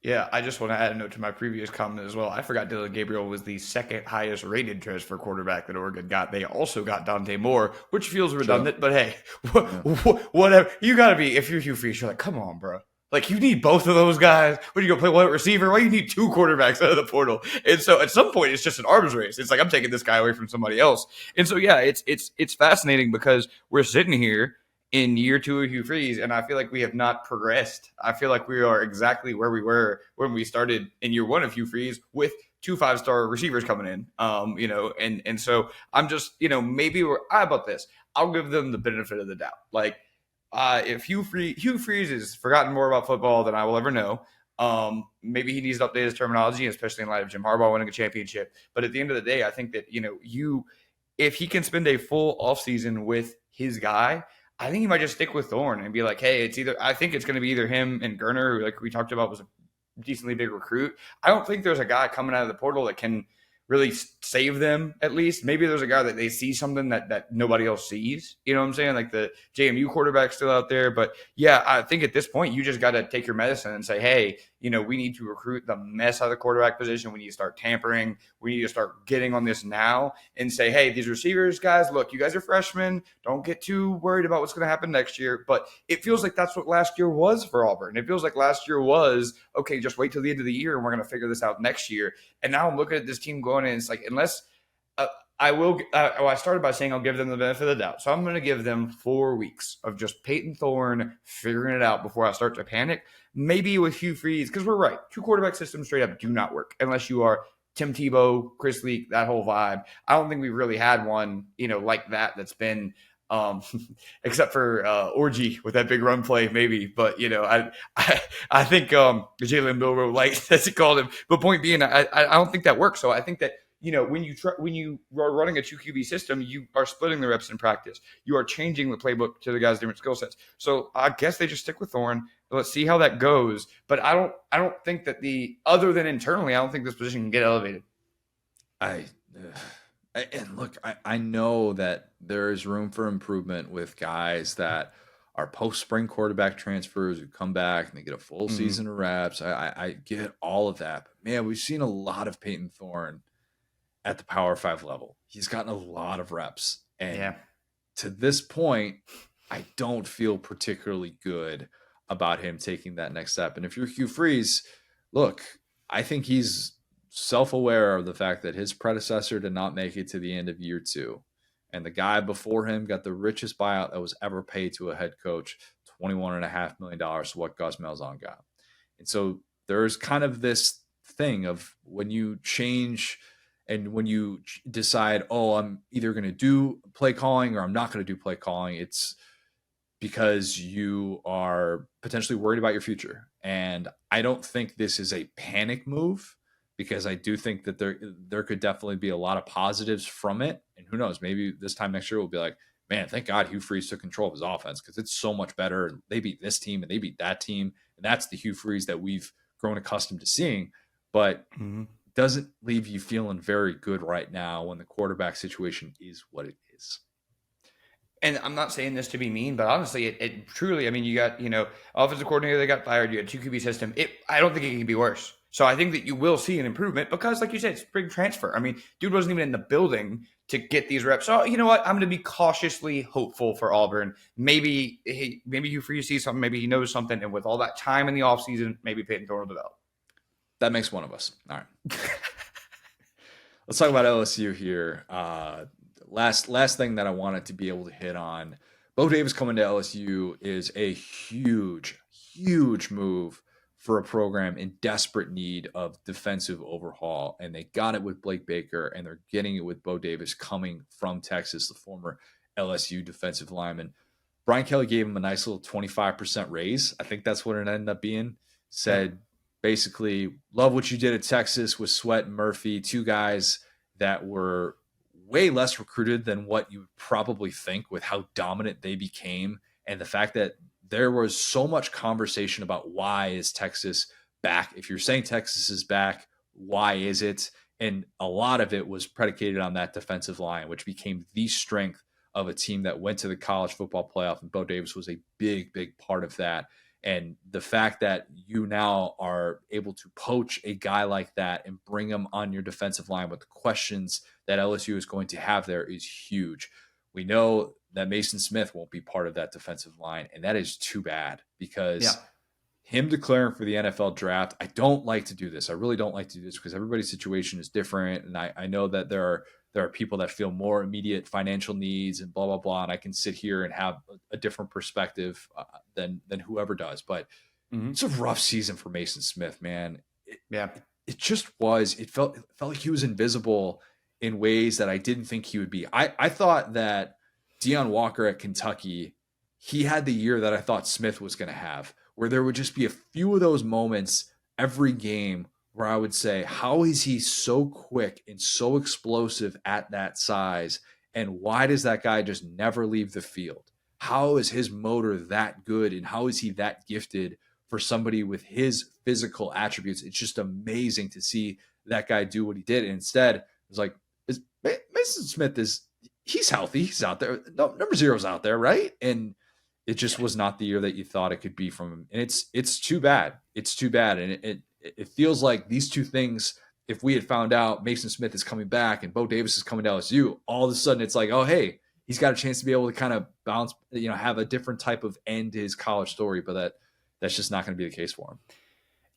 Yeah, I just want to add a note to my previous comment as well. I forgot Dylan Gabriel was the second highest rated transfer quarterback that Oregon got. They also got Dante Moore, which feels redundant, but hey, Yeah. whatever. You got to be, if you're Hugh Freeze, you're like, come on, bro. Like, you need both of those guys. What, you go play one receiver? Why you need two quarterbacks out of the portal? And so at some point, it's just an arms race. It's like, I'm taking this guy away from somebody else. And so, yeah, it's fascinating because we're sitting here in year two of Hugh Freeze, and I feel like we have not progressed. I feel like we are exactly where we were when we started in year one of Hugh Freeze with two 5-star receivers coming in. And so I'm just, maybe how about this? I'll give them the benefit of the doubt. Like, if Hugh Freeze has forgotten more about football than I will ever know, maybe he needs to update his terminology, especially in light of Jim Harbaugh winning a championship. But at the end of the day, I think that, if he can spend a full offseason with his guy, I think he might just stick with Thorne and be like, hey, I think it's going to be either him and Gerner, who, like we talked about, was a decently big recruit. I don't think there's a guy coming out of the portal that can really save them, at least. Maybe there's a guy that they see something that nobody else sees. You know what I'm saying? Like the JMU quarterback's still out there. But yeah, I think at this point, you just got to take your medicine and say, hey, we need to recruit the mess out of the quarterback position. We need to start tampering. We need to start getting on this now and say, hey, these receivers, guys, look, you guys are freshmen. Don't get too worried about what's going to happen next year. But it feels like that's what last year was for Auburn. It feels like last year was, okay, just wait till the end of the year and we're going to figure this out next year. And now I'm looking at this team going in, and it's like, unless I started by saying I'll give them the benefit of the doubt. So I'm going to give them 4 weeks of just Peyton Thorne figuring it out before I start to panic. Maybe with Hugh Freeze, because we're right. Two quarterback systems straight up do not work unless you are Tim Tebow, Chris Leak, that whole vibe. I don't think we've really had one, like that's been except for Orgy with that big run play, maybe. But I think Jalen Milroe Light, as he called him. But point being, I don't think that works. So I think that when you are running a 2 QB system, you are splitting the reps in practice. You are changing the playbook to the guys' different skill sets. So I guess they just stick with Thorne. Let's see how that goes. But I don't think that other than internally, I don't think this position can get elevated. And look, I know that there is room for improvement with guys that are post spring quarterback transfers who come back and they get a full season of reps. I get all of that. But man, we've seen a lot of Peyton Thorne at the Power 5 level. He's gotten a lot of reps. And to this point, I don't feel particularly good about him taking that next step. And if you're Hugh Freeze, look, I think he's self-aware of the fact that his predecessor did not make it to the end of year 2. And the guy before him got the richest buyout that was ever paid to a head coach, $21.5 million, what Gus Malzahn got. And so there's kind of this thing of when you change and when you decide, oh, I'm either going to do play calling or I'm not going to do play calling, it's because you are potentially worried about your future. And I don't think this is a panic move, because I do think that there could definitely be a lot of positives from it. And who knows, maybe this time next year we'll be like, man, thank God Hugh Freeze took control of his offense because it's so much better. And they beat this team and they beat that team. And that's the Hugh Freeze that we've grown accustomed to seeing, but Mm-hmm. doesn't leave you feeling very good right now when the quarterback situation is what it is. And I'm not saying this to be mean, but honestly, it truly, I mean, you got, offensive coordinator that got fired, you had 2 QB system. I don't think it can be worse. So I think that you will see an improvement because, like you said, it's big transfer. I mean, dude wasn't even in the building to get these reps. So you know what? I'm going to be cautiously hopeful for Auburn. Maybe Hugh Freeze sees something. Maybe he knows something. And with all that time in the offseason, maybe Peyton Thorne will develop. That makes one of us. All right. Let's talk about LSU here. Last thing that I wanted to be able to hit on. Bo Davis coming to LSU is a huge move for a program in desperate need of defensive overhaul. And they got it with Blake Baker, and they're getting it with Bo Davis coming from Texas, the former LSU defensive lineman. Brian Kelly gave him a nice little 25% raise. I think that's what it ended up being. Said, basically, love what you did at Texas with Sweat and Murphy, 2 guys that were way less recruited than what you would probably think with how dominant they became. And the fact that there was so much conversation about why is Texas back? If you're saying Texas is back, why is it? And a lot of it was predicated on that defensive line, which became the strength of a team that went to the college football playoff. And Bo Davis was a big part of that. And the fact that you now are able to poach a guy like that and bring him on your defensive line with the questions that LSU is going to have there is huge. We know that Mason Smith won't be part of that defensive line, and that is too bad because him declaring for the NFL draft, I don't like to do this. I really don't like to do this because everybody's situation is different, and I know that there are people that feel more immediate financial needs and blah, blah, blah, and I can sit here and have a different perspective than whoever does. But it's a rough season for Mason Smith, man. It just was. It felt like he was invisible in ways that I didn't think he would be. I thought that Deion Walker at Kentucky, he had the year that I thought Smith was going to have, where there would just be a few of those moments every game where I would say, how is he so quick and so explosive at that size? And why does that guy just never leave the field? How is his motor that good? And how is he that gifted for somebody with his physical attributes? It's just amazing to see that guy do what he did. And instead, it was like, Mason Smith he's healthy. He's out there. No, number 0's out there, right? And it just was not the year that you thought it could be from him. And it's too bad. It's too bad. And it feels like these two things, if we had found out Mason Smith is coming back and Bo Davis is coming to LSU, all of a sudden it's like, oh, hey, he's got a chance to be able to kind of bounce, have a different type of end to his college story. But that's just not going to be the case for him.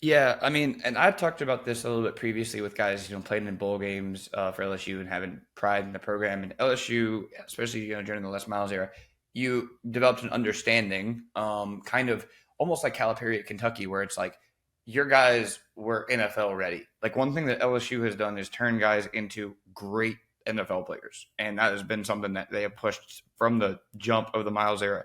Yeah, I mean, and I've talked about this a little bit previously with guys, playing in bowl games for LSU and having pride in the program. And LSU, especially, during the Les Miles era, you developed an understanding, kind of almost like Calipari at Kentucky, where it's like your guys were NFL ready. Like one thing that LSU has done is turn guys into great NFL players. And that has been something that they have pushed from the jump of the Miles era.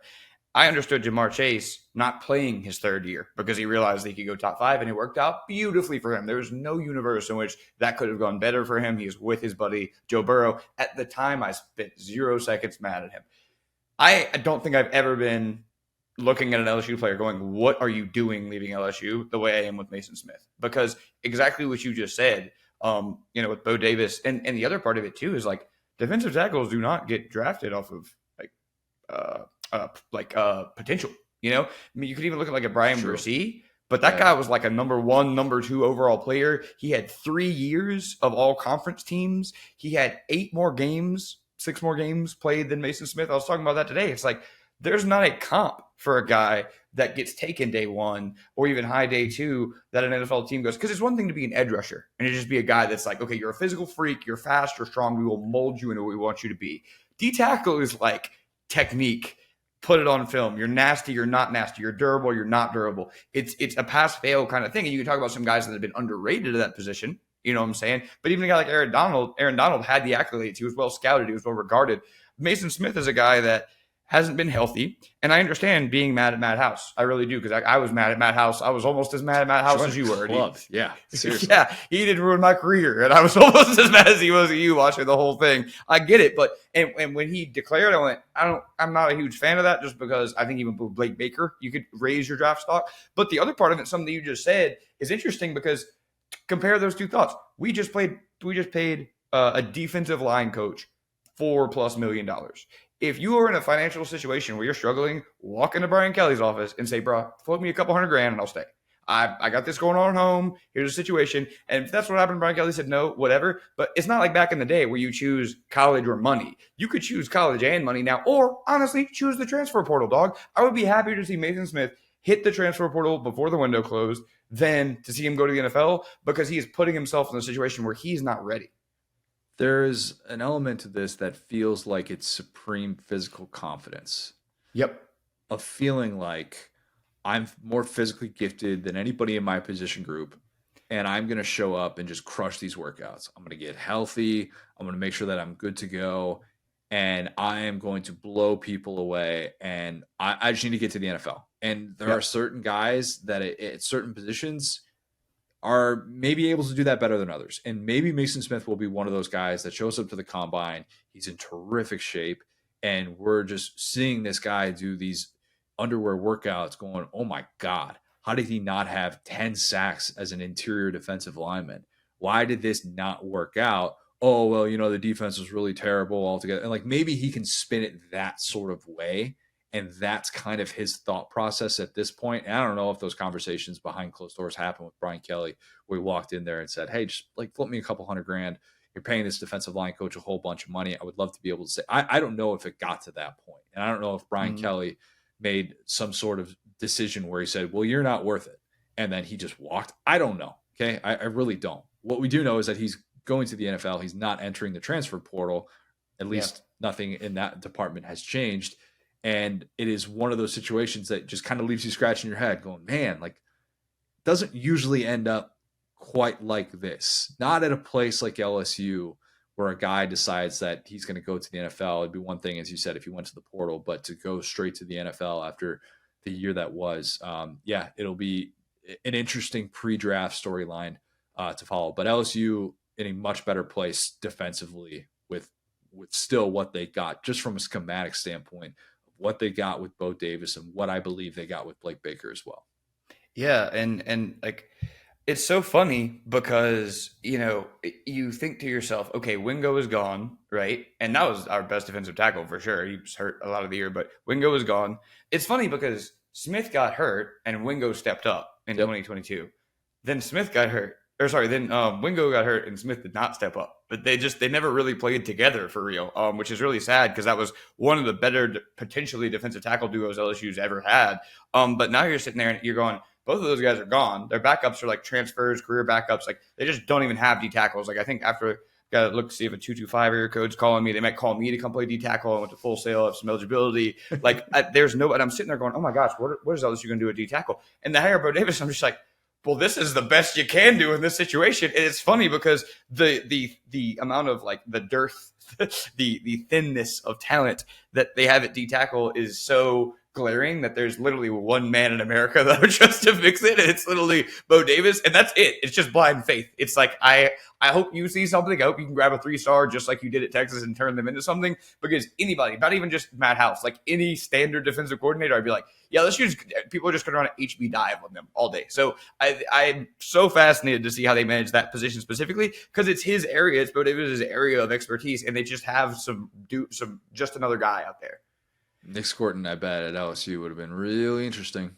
I understood Jamar Chase not playing his 3rd year because he realized that he could go top 5, and it worked out beautifully for him. There was no universe in which that could have gone better for him. He was with his buddy Joe Burrow. At the time, I spent 0 seconds mad at him. I don't think I've ever been looking at an LSU player going, what are you doing leaving LSU, the way I am with Mason Smith? Because exactly what you just said, with Bo Davis. And the other part of it, too, is like defensive tackles do not get drafted off of potential. I mean, you could even look at like a Brian Brissy, but that guy was like a number 1, number 2 overall player. He had 3 years of all conference teams. He had 6 more games played than Mason Smith. I was talking about that today. It's like there's not a comp for a guy that gets taken day 1 or even high day 2 that an NFL team goes, because it's one thing to be an edge rusher and to just be a guy that's like, okay, you're a physical freak, you're fast, you're strong, we will mold you into what we want you to be. D tackle is like technique. Put it on film. You're nasty. You're not nasty. You're durable. You're not durable. It's a pass fail kind of thing. And you can talk about some guys that have been underrated at that position. You know what I'm saying? But even a guy like Aaron Donald had the accolades. He was well scouted. He was well regarded. Mason Smith is a guy that hasn't been healthy. And I understand being mad at Matt House. I really do, because I was mad at Matt House. I was almost as mad at Matt House Join as the you were. club. Yeah, seriously. Yeah, he didn't ruin my career, and I was almost as mad as he was at you watching the whole thing. I get it, but and when he declared, I went, I'm not a huge fan of that, just because I think even with Blake Baker, you could raise your draft stock. But the other part of it, something that you just said, is interesting, because compare those two thoughts. We just paid a defensive line coach $4+ million. If you are in a financial situation where you're struggling, walk into Brian Kelly's office and say, bro, float me a couple $100,000 and I'll stay. I got this going on at home. Here's the situation. And if that's what happened, Brian Kelly said no, whatever. But it's not like back in the day where you choose college or money. You could choose college and money now, or honestly, choose the transfer portal, dog. I would be happy to see Mason Smith hit the transfer portal before the window closed than to see him go to the NFL, because he is putting himself in a situation where he's not ready. There's an element to this that feels like it's supreme physical confidence. Yep. Of feeling like I'm more physically gifted than anybody in my position group, and I'm going to show up and just crush these workouts. I'm going to get healthy. I'm going to make sure that I'm good to go, and I am going to blow people away, and I just need to get to the NFL. And there are certain guys that at certain positions are maybe able to do that better than others. And maybe Mason Smith will be one of those guys that shows up to the combine. He's in terrific shape, and we're just seeing this guy do these underwear workouts going, oh my God, how did he not have 10 sacks as an interior defensive lineman? Why did this not work out? Oh, well, the defense was really terrible altogether. And like, maybe he can spin it that sort of way. And that's kind of his thought process at this point. And I don't know if those conversations behind closed doors happened with Brian Kelly, where he walked in there and said, hey, just like flip me a couple $100,000. You're paying this defensive line coach a whole bunch of money. I would love to be able to say, I don't know if it got to that point. And I don't know if Brian Kelly made some sort of decision where he said, well, you're not worth it. And then he just walked. I don't know. Okay. I really don't. What we do know is that he's going to the NFL. He's not entering the transfer portal. At least nothing in that department has changed. And it is one of those situations that just kind of leaves you scratching your head going, man, like, doesn't usually end up quite like this. Not at a place like LSU where a guy decides that he's going to go to the NFL. It'd be one thing, as you said, if he went to the portal, but to go straight to the NFL after the year that was, it'll be an interesting pre-draft storyline to follow. But LSU in a much better place defensively with still what they got, just from a schematic standpoint, what they got with Bo Davis and what I believe they got with Blake Baker as well. Yeah, and like, it's so funny because, you think to yourself, okay, Wingo is gone, right? And that was our best defensive tackle for sure. He was hurt a lot of the year, but Wingo is gone. It's funny because Smith got hurt and Wingo stepped up in 2022. Then Smith got hurt. Then Wingo got hurt and Smith did not step up. But they never really played together for real, which is really sad, because that was one of the better potentially defensive tackle duos LSU's ever had. But now you're sitting there and you're going, both of those guys are gone. Their backups are like transfers, career backups. Like, they just don't even have D tackles. Like, I think after got to look to see if a 225 area code's calling me. They might call me to come play D tackle. I went to Full Sail, have some eligibility. Like, there's no, and I'm sitting there going, oh my gosh, what is LSU going to do at D tackle? And the hire Bo Davis, I'm just like, well, this is the best you can do in this situation. And it's funny because the amount of like the dearth, the thinness of talent that they have at D tackle is so glaring that there's literally one man in America that would trust to fix it, and it's literally Bo Davis, and that's it. It's just blind faith. It's like, I hope you see something. I hope you can grab a 3-star just like you did at Texas and turn them into something, because anybody, not even just Matt House, like any standard defensive coordinator, I'd be like, yeah, let's use, people are just going to run an HB dive on them all day. So I'm so fascinated to see how they manage that position specifically, because it's his area, it's Bo Davis' area of expertise, and they just have just another guy out there. Nick Scorton, I bet, at LSU would have been really interesting.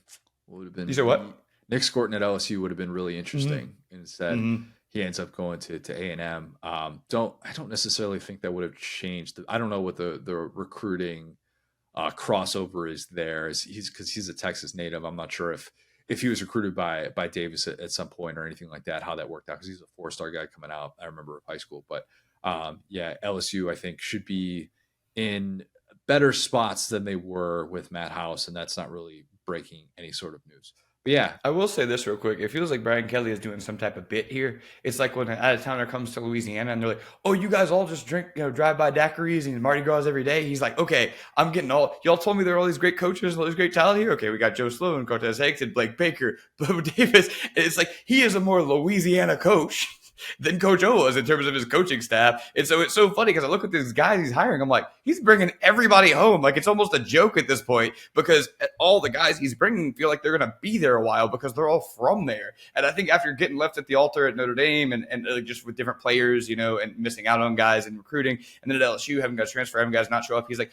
You said what? Nick Scorton at LSU would have been really interesting. Instead, he ends up going to A&M. I don't necessarily think that would have changed. I don't know what the recruiting crossover is there. Because he's a Texas native. I'm not sure if he was recruited by Davis at some point or anything like that, how that worked out, because he's a 4-star guy coming out, I remember, of high school. But LSU, I think, should be in better spots than they were with Matt House, and that's not really breaking any sort of news. Yeah, I will say this real quick. It feels like Brian Kelly is doing some type of bit here. It's like when an out-of-towner comes to Louisiana and they're like, "Oh, you guys all just drink, drive by daiquiris and Mardi Gras every day." He's like, "Okay, I'm getting y'all told me there are all these great coaches and all this great talent here. Okay, we got Joe Sloan, Cortez Hickson, Blake Baker, Bo Davis." And it's like he is a more Louisiana coach than Coach O was in terms of his coaching staff. And so it's so funny because I look at these guys he's hiring. I'm like, he's bringing everybody home. Like it's almost a joke at this point because all the guys he's bringing feel like they're going to be there a while because they're all from there. And I think after getting left at the altar at Notre Dame and just with different players, and missing out on guys and recruiting, and then at LSU having guys transfer, having guys not show up, he's like,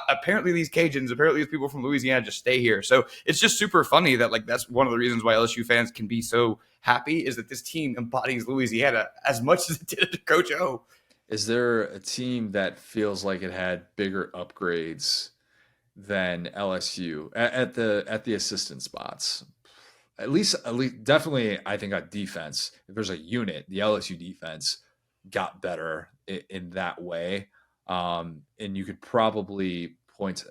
apparently these Cajuns, apparently these people from Louisiana just stay here. So it's just super funny that like that's one of the reasons why LSU fans can be so happy is that this team embodies Louisiana as much as it did to Coach O. is there a team that feels like it had bigger upgrades than LSU at the assistant spots? At least, definitely, I think on defense, if there's a unit, the LSU defense got better in that way. And you could probably point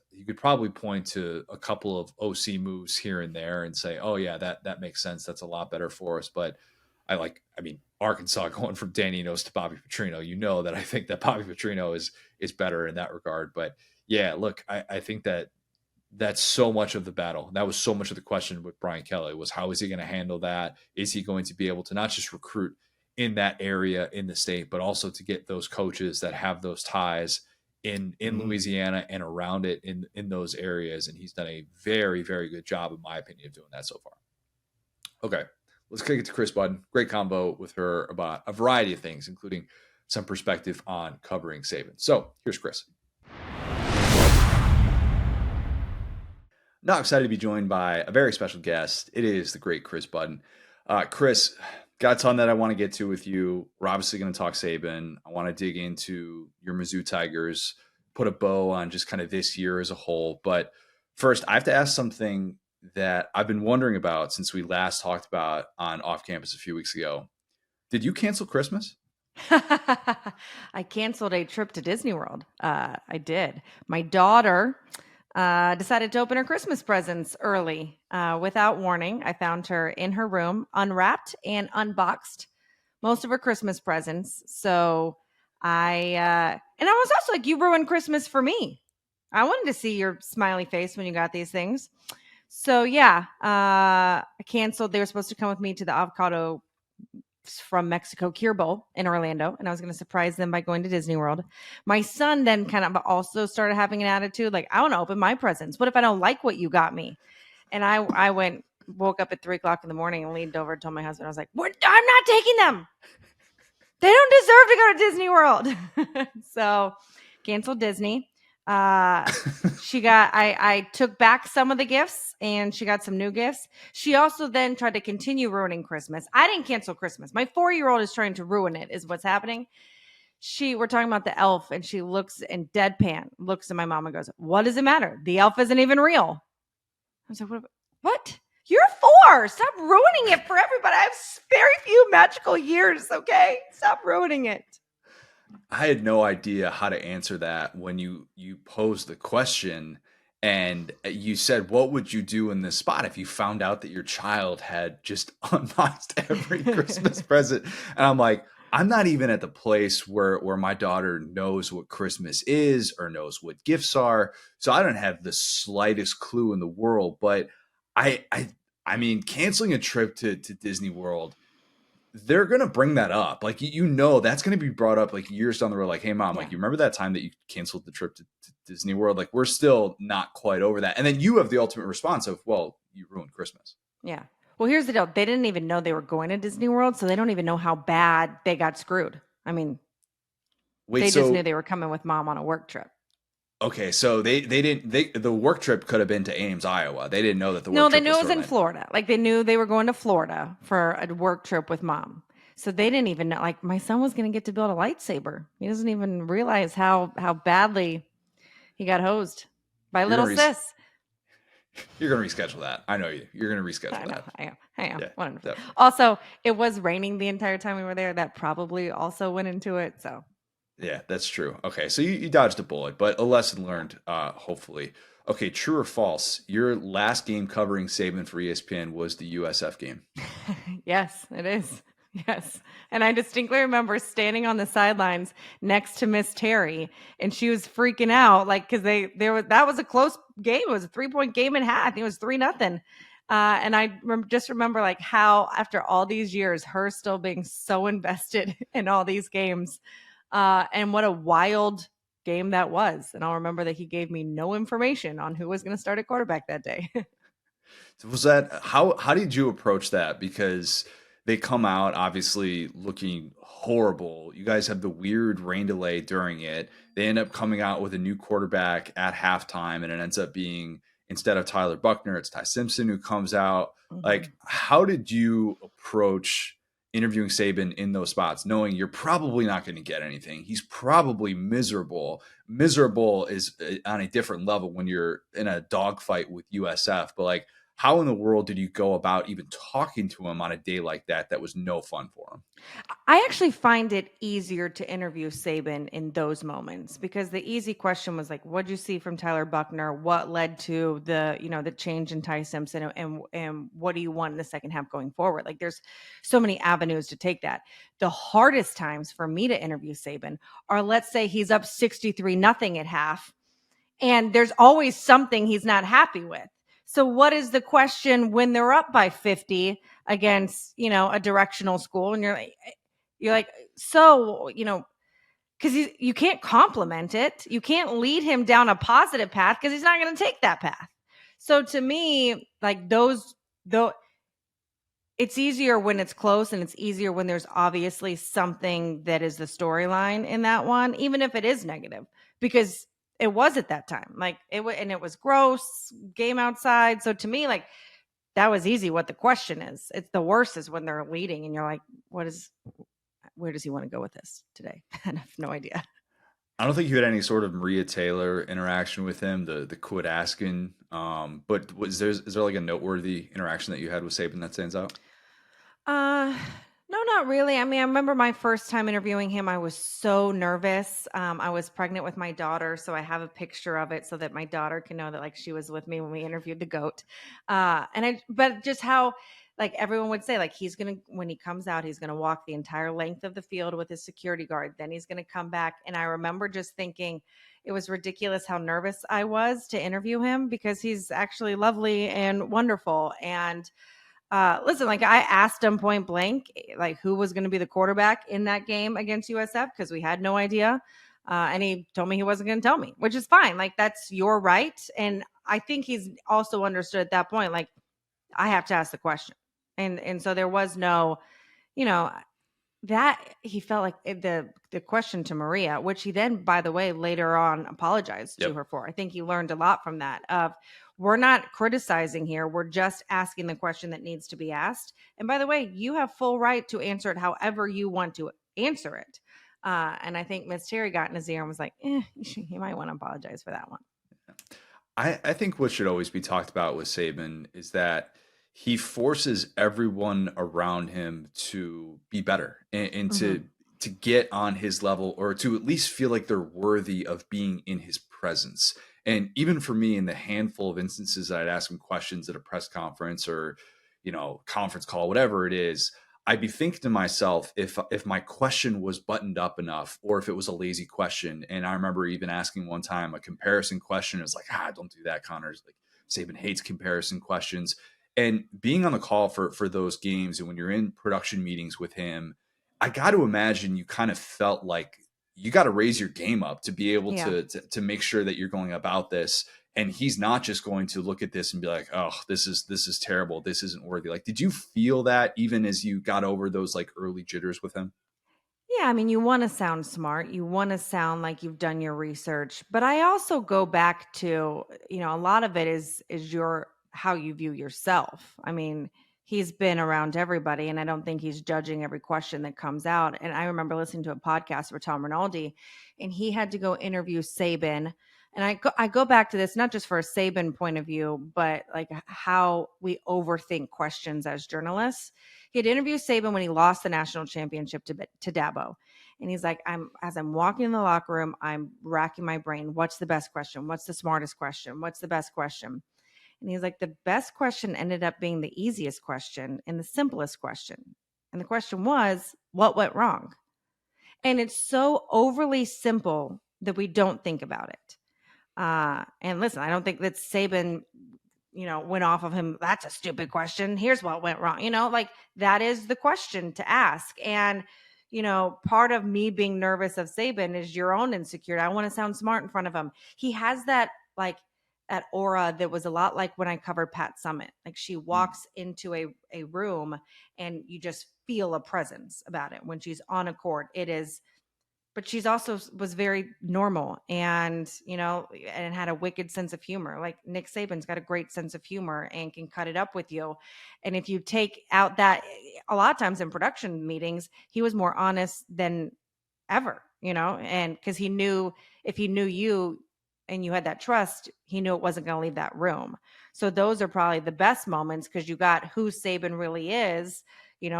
to a couple of OC moves here and there and say, oh yeah, that makes sense. That's a lot better for us. But Arkansas going from Dan Enos to Bobby Petrino, that I think that Bobby Petrino is better in that regard. But yeah, look, I think that's so much of the battle. That was so much of the question with Brian Kelly was how is he going to handle that? Is he going to be able to not just recruit in that area in the state, but also to get those coaches that have those ties in Louisiana and around it in those areas? And he's done a very, very good job, in my opinion, of doing that so far. Okay, let's kick it to Kris Budden. Great combo with her about a variety of things, including some perspective on covering Saban. So here's Kris. Now excited to be joined by a very special guest. It is the great Kris Budden. Kris, got a ton that I want to get to with you. We're obviously going to talk Saban. I want to dig into your Mizzou Tigers, put a bow on just kind of this year as a whole. But first, I have to ask something that I've been wondering about since we last talked about on Off Campus a few weeks ago. Did you cancel Christmas? I canceled a trip to Disney World. I did. My daughter decided to open her Christmas presents early without warning. I found her in her room, unwrapped and unboxed most of her Christmas presents. So I was also like, you ruined Christmas for me. I wanted to see your smiley face when you got these things. So yeah, I canceled. They were supposed to come with me to the avocado from Mexico Cure Bowl in Orlando, and I was going to surprise them by going to Disney World. My son then kind of also started having an attitude like, I want to open my presents. What if I don't like what you got me? And I woke up at 3:00 in the morning and leaned over and told my husband, I was like, I'm not taking them. They don't deserve to go to Disney World. So canceled Disney. I took back some of the gifts and she got some new gifts. She also then tried to continue ruining Christmas. I didn't cancel Christmas. My 4-year-old is trying to ruin it is what's happening. We're talking about the elf and she looks in deadpan, looks at my mom and goes, what does it matter? The elf isn't even real. I was like, what? You're 4. Stop ruining it for everybody. I have very few magical years. Okay. Stop ruining it. I had no idea how to answer that when you posed the question and you said, what would you do in this spot if you found out that your child had just unboxed every Christmas present? And I'm like, I'm not even at the place where my daughter knows what Christmas is or knows what gifts are. So I don't have the slightest clue in the world. But I mean, canceling a trip to Disney World, they're going to bring that up. Like, that's going to be brought up like years down the road. Like, hey mom, like, you remember that time that you canceled the trip to Disney World? Like, we're still not quite over that. And then you have the ultimate response of, well, you ruined Christmas. Yeah. Well, here's the deal. They didn't even know they were going to Disney World. So they don't even know how bad they got screwed. I mean, they just knew they were coming with mom on a work trip. Okay, so the work trip could have been to Ames, Iowa. They didn't know that the work trip they knew it was in Florida. Like they knew they were going to Florida for a work trip with mom. So they didn't even know, like my son was going to get to build a lightsaber. He doesn't even realize how badly he got hosed by little sis. You're going to reschedule that. I know you. You're going to reschedule that. I am. Yeah, Wonderful. Also, it was raining the entire time we were there. That probably also went into it. So yeah, that's true. Okay, so you dodged a bullet, but a lesson learned, hopefully. Okay, true or false? Your last game covering Saban for ESPN was the USF game. Yes, it is. Yes. And I distinctly remember standing on the sidelines next to Miss Terry, and she was freaking out, like, because that was a close game. It was a 3-point game and a half. I think it was 3-0. And I just remember like how after all these years, her still being so invested in all these games, and what a wild game that was. And I'll remember that he gave me no information on who was going to start at quarterback that day. So was that how did you approach that? Because they come out obviously looking horrible. You guys have the weird rain delay during it. They end up coming out with a new quarterback at halftime, and it ends up being instead of Tyler Buckner, it's Ty Simpson who comes out. Like, Mhm. how did you approach interviewing Saban in those spots, knowing you're probably not going to get anything? He's probably miserable. Miserable is on a different level when you're in a dogfight with USF, but like, how in the world did you go about even talking to him on a day like that that was no fun for him? I actually find it easier to interview Saban in those moments because the easy question was like, "What'd you see from Tyler Buckner? What led to the change in Ty Simpson, and what do you want in the second half going forward?" Like, there's so many avenues to take that. The hardest times for me to interview Saban are, let's say he's up 63-0 at half, and there's always something he's not happy with. So what is the question when they're up by 50 against, a directional school? And you're like, so, because you can't compliment it. You can't lead him down a positive path because he's not going to take that path. So to me, like though it's easier when it's close, and it's easier when there's obviously something that is the storyline in that one, even if it is negative, because it was at that time. Like and it was gross game outside. So to me, like that was easy what the question is. It's the worst is when they're leading and you're like, where does he want to go with this today? And I have no idea. I don't think you had any sort of Maria Taylor interaction with him, the quit asking. But is there like a noteworthy interaction that you had with Saban that stands out? Uh, no, not really. I mean, I remember my first time interviewing him, I was so nervous. I was pregnant with my daughter, so I have a picture of it so that my daughter can know that like she was with me when we interviewed the goat. But just how like everyone would say, like when he comes out, he's gonna walk the entire length of the field with his security guard. Then he's gonna come back. And I remember just thinking it was ridiculous how nervous I was to interview him because he's actually lovely and wonderful. And listen, like I asked him point blank, like who was going to be the quarterback in that game against USF because we had no idea. And he told me he wasn't going to tell me, which is fine. Like that's your right. And I think he's also understood at that point, like I have to ask the question. And so there was no, you know, that he felt like the question to Maria, which he then, by the way, later on apologized to Yep. her for. I think he learned a lot from that. Of we're not criticizing here; we're just asking the question that needs to be asked. And by the way, you have full right to answer it however you want to answer it. And I think Miss Terry got in his ear and was like, "You might want to apologize for that one." I think what should always be talked about with Saban is that he forces everyone around him to be better and Hmm. to get on his level or to at least feel like they're worthy of being in his presence. And even for me, in the handful of instances that I'd ask him questions at a press conference or conference call, whatever it is, I'd be thinking to myself if my question was buttoned up enough or if it was a lazy question. And I remember even asking one time a comparison question. It was like, don't do that, Connor's like Saban hates comparison questions. And being on the call for those games and when you're in production meetings with him, I got to imagine you kind of felt like you got to raise your game up to be able Yeah. to make sure that you're going about this, and he's not just going to look at this and be like, oh, this is terrible, this isn't worthy. Like, did you feel that even as you got over those like early jitters with him? Yeah, I mean, you want to sound smart. You want to sound like you've done your research. But I also go back to, a lot of it is your how you view yourself. I mean, he's been around everybody, and I don't think he's judging every question that comes out. And I remember listening to a podcast for Tom Rinaldi, and he had to go interview Saban. And I go back to this not just for a Saban point of view, but like how we overthink questions as journalists. He had interviewed Saban when he lost the national championship to Dabo. And he's like, as I'm walking in the locker room, I'm racking my brain. What's the best question? What's the smartest question? What's the best question? And he's like, the best question ended up being the easiest question and the simplest question. And the question was, what went wrong? And it's so overly simple that we don't think about it. And listen, I don't think that Saban, went off of him. That's a stupid question. Here's what went wrong. Like that is the question to ask. And, part of me being nervous of Saban is your own insecurity. I want to sound smart in front of him. He has that that aura that was a lot like when I covered Pat Summitt. Like she walks into a room and you just feel a presence about it when she's on a court. It is, but she's also was very normal and, and had a wicked sense of humor. Like Nick Saban's got a great sense of humor and can cut it up with you. And if you take out that, a lot of times in production meetings, he was more honest than ever, and because he knew if he knew you and you had that trust, he knew it wasn't going to leave that room. So those are probably the best moments because you got who Saban really is,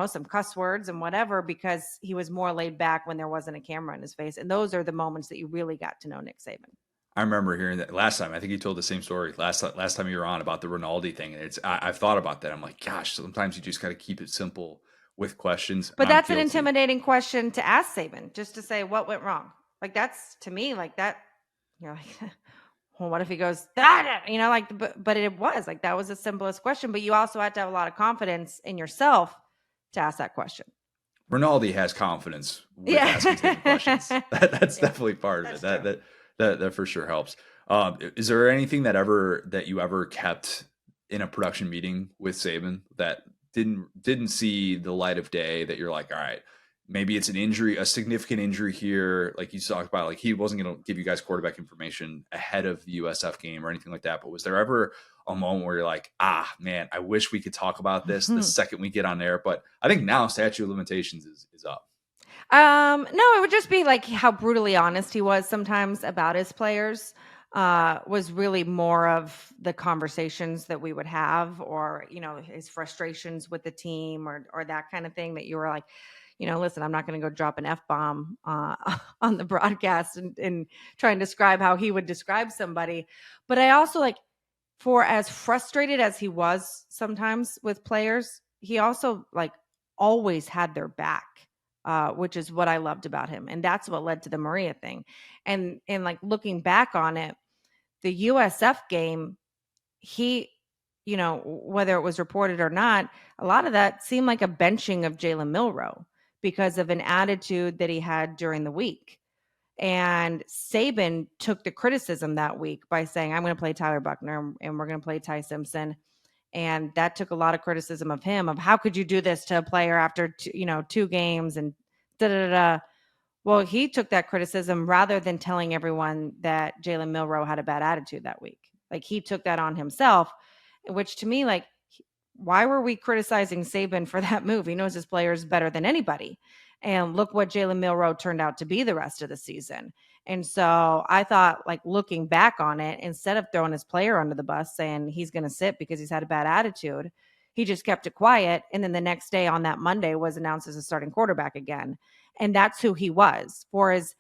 some cuss words and whatever, because he was more laid back when there wasn't a camera in his face. And those are the moments that you really got to know Nick Saban. I remember hearing that last time. I think you told the same story last time you were on about the Rinaldi thing. And I've thought about that. I'm like, gosh, sometimes you just got to keep it simple with questions. But that's an intimidating question to ask Saban, just to say what went wrong. Like that's to me like that. You're like, well, what if he goes, but it was like, that was the simplest question, but you also had to have a lot of confidence in yourself to ask that question. Rinaldi has confidence with asking questions. That's definitely part of it. That for sure helps. Is there anything that you ever kept in a production meeting with Saban that didn't see the light of day that you're like, all right, maybe it's an injury, a significant injury here. Like you talked about, like he wasn't going to give you guys quarterback information ahead of the USF game or anything like that. But was there ever a moment where you're like, man, I wish we could talk about this the second we get on air? But I think now statute of limitations is up. No, it would just be like how brutally honest he was sometimes about his players. Was really more of the conversations that we would have, or his frustrations with the team, or that kind of thing that you were like, listen, I'm not going to go drop an F-bomb on the broadcast and try and describe how he would describe somebody. But I also for as frustrated as he was sometimes with players, he also always had their back, which is what I loved about him. And that's what led to the Maria thing. And looking back on it, the USF game, he, whether it was reported or not, a lot of that seemed like a benching of Jalen Milroe because of an attitude that he had during the week. And Saban took the criticism that week by saying, I'm going to play Tyler Buckner and we're going to play Ty Simpson. And that took a lot of criticism of him, of how could you do this to a player after, 2 games and da-da-da-da. Well, he took that criticism rather than telling everyone that Jalen Milroe had a bad attitude that week. He took that on himself, which to me, why were we criticizing Saban for that move? He knows his players better than anybody. And look what Jalen Milroe turned out to be the rest of the season. And so I thought, looking back on it, instead of throwing his player under the bus saying he's going to sit because he's had a bad attitude, he just kept it quiet. And then the next day on that Monday was announced as a starting quarterback again. And that's who he was. For as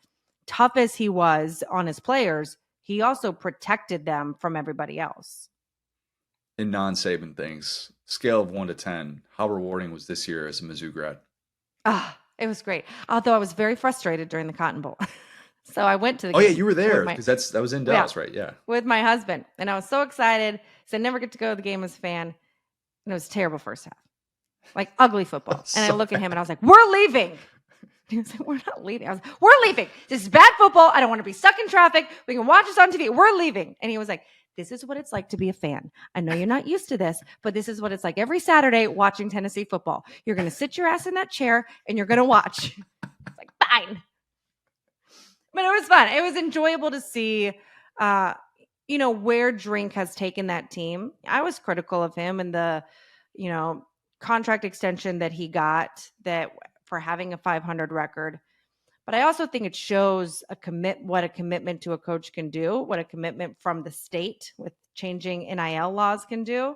tough as he was on his players, he also protected them from everybody else. In non-Saban things, scale of 1 to 10, how rewarding was this year as a Mizzou grad? It was great. Although I was very frustrated during the Cotton Bowl. So I went to the game. Oh yeah, you were there because that was in Dallas, right? Yeah. With my husband. And I was so excited. So I never get to go to the game as a fan. And it was a terrible first half. Ugly football. And I look at him and I was like, we're leaving. He was like, we're not leaving. I was like, we're leaving. This is bad football. I don't want to be stuck in traffic. We can watch this on TV. We're leaving. And he was like, this is what it's like to be a fan. I know you're not used to this, but this is what it's like every Saturday watching Tennessee football. You're going to sit your ass in that chair and you're going to watch. It's like, fine. But it was fun. It was enjoyable to see, where Drink has taken that team. I was critical of him and the, contract extension that he got for having a 500 record. But I also think it shows what a commitment to a coach can do, what a commitment from the state with changing NIL laws can do.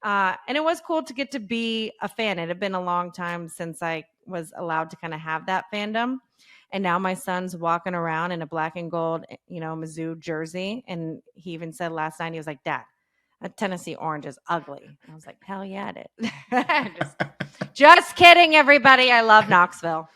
And it was cool to get to be a fan. It had been a long time since I was allowed to kind of have that fandom. And now my son's walking around in a black and gold, Mizzou jersey. And he even said last night, he was like, Dad, a Tennessee orange is ugly. And I was like, hell yeah, it is. just kidding, everybody. I love Knoxville.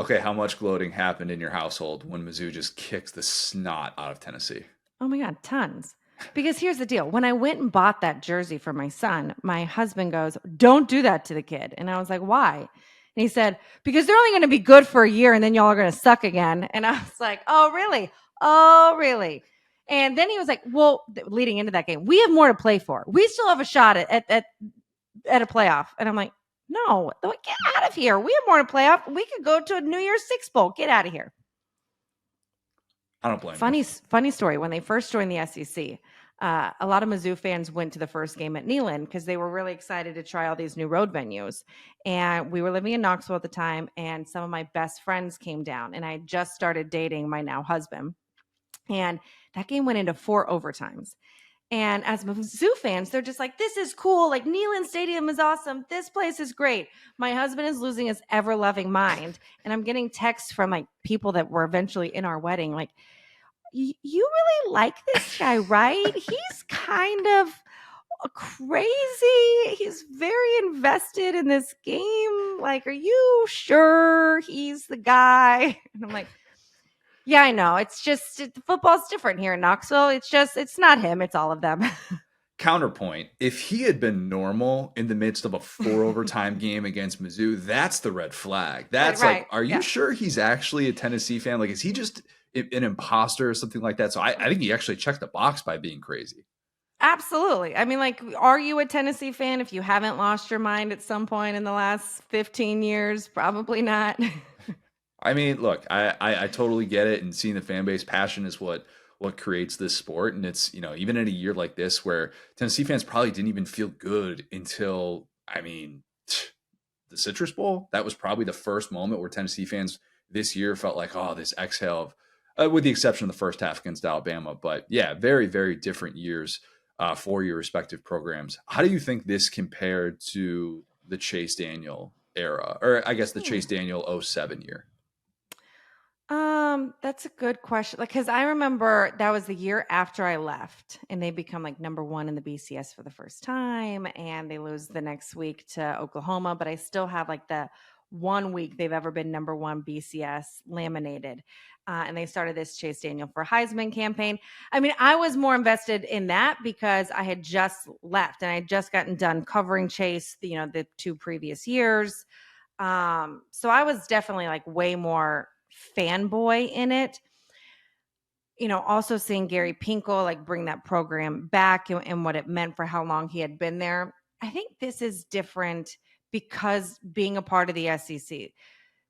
Okay, how much gloating happened in your household when Mizzou just kicks the snot out of Tennessee? Oh my God, tons. Because here's the deal. When I went and bought that jersey for my son, my husband goes, don't do that to the kid. And I was like, why? And he said, because they're only going to be good for a year and then y'all are going to suck again. And I was like, oh, really? Oh, really? And then he was like, well, leading into that game, we have more to play for. We still have a shot at a playoff. And I'm like, no, get out of here. We have more to play off. We could go to a New Year's Six Bowl. Get out of here. I don't blame you. Funny story. When they first joined the SEC, a lot of Mizzou fans went to the first game at Neyland because they were really excited to try all these new road venues. And we were living in Knoxville at the time, and some of my best friends came down, and I just started dating my now husband. And that game went into 4 overtimes. And as Mizzou fans, they're just like, this is cool. Like, Neyland Stadium is awesome. This place is great. My husband is losing his ever-loving mind. And I'm getting texts from like people that were eventually in our wedding, like, you really like this guy, right? He's kind of crazy. He's very invested in this game. Like, are you sure he's the guy? And I'm like, yeah, I know. It's just football's different here in Knoxville. It's not him. It's all of them. Counterpoint, if he had been normal in the midst of a 4 overtime game against Mizzou, that's the red flag. That's Right. like, are you sure he's actually a Tennessee fan? Like, is he just an imposter or something like that? So I think he actually checked the box by being crazy. Absolutely. I mean, like, are you a Tennessee fan if you haven't lost your mind at some point in the last 15 years? Probably not. I mean, look, I totally get it, and seeing the fan base passion is what creates this sport. And it's, even in a year like this where Tennessee fans probably didn't even feel good until, I mean, the Citrus Bowl. That was probably the first moment where Tennessee fans this year felt like, oh, this exhale of, with the exception of the first half against Alabama. But yeah, very, very different years for your respective programs. How do you think this compared to the Chase Daniel era, or I guess the Chase Daniel 07 year? That's a good question. Like, cause I remember that was the year after I left and they become like number 1 in the BCS for the first time, and they lose the next week to Oklahoma. But I still have like the 1 week they've ever been number 1 BCS laminated. And they started this Chase Daniel for Heisman campaign. I mean, I was more invested in that because I had just left and I had just gotten done covering Chase, the 2 previous years. So I was definitely like way more fanboy in it. Also seeing Gary Pinkel like bring that program back and what it meant for how long he had been there. I think this is different because being a part of the SEC,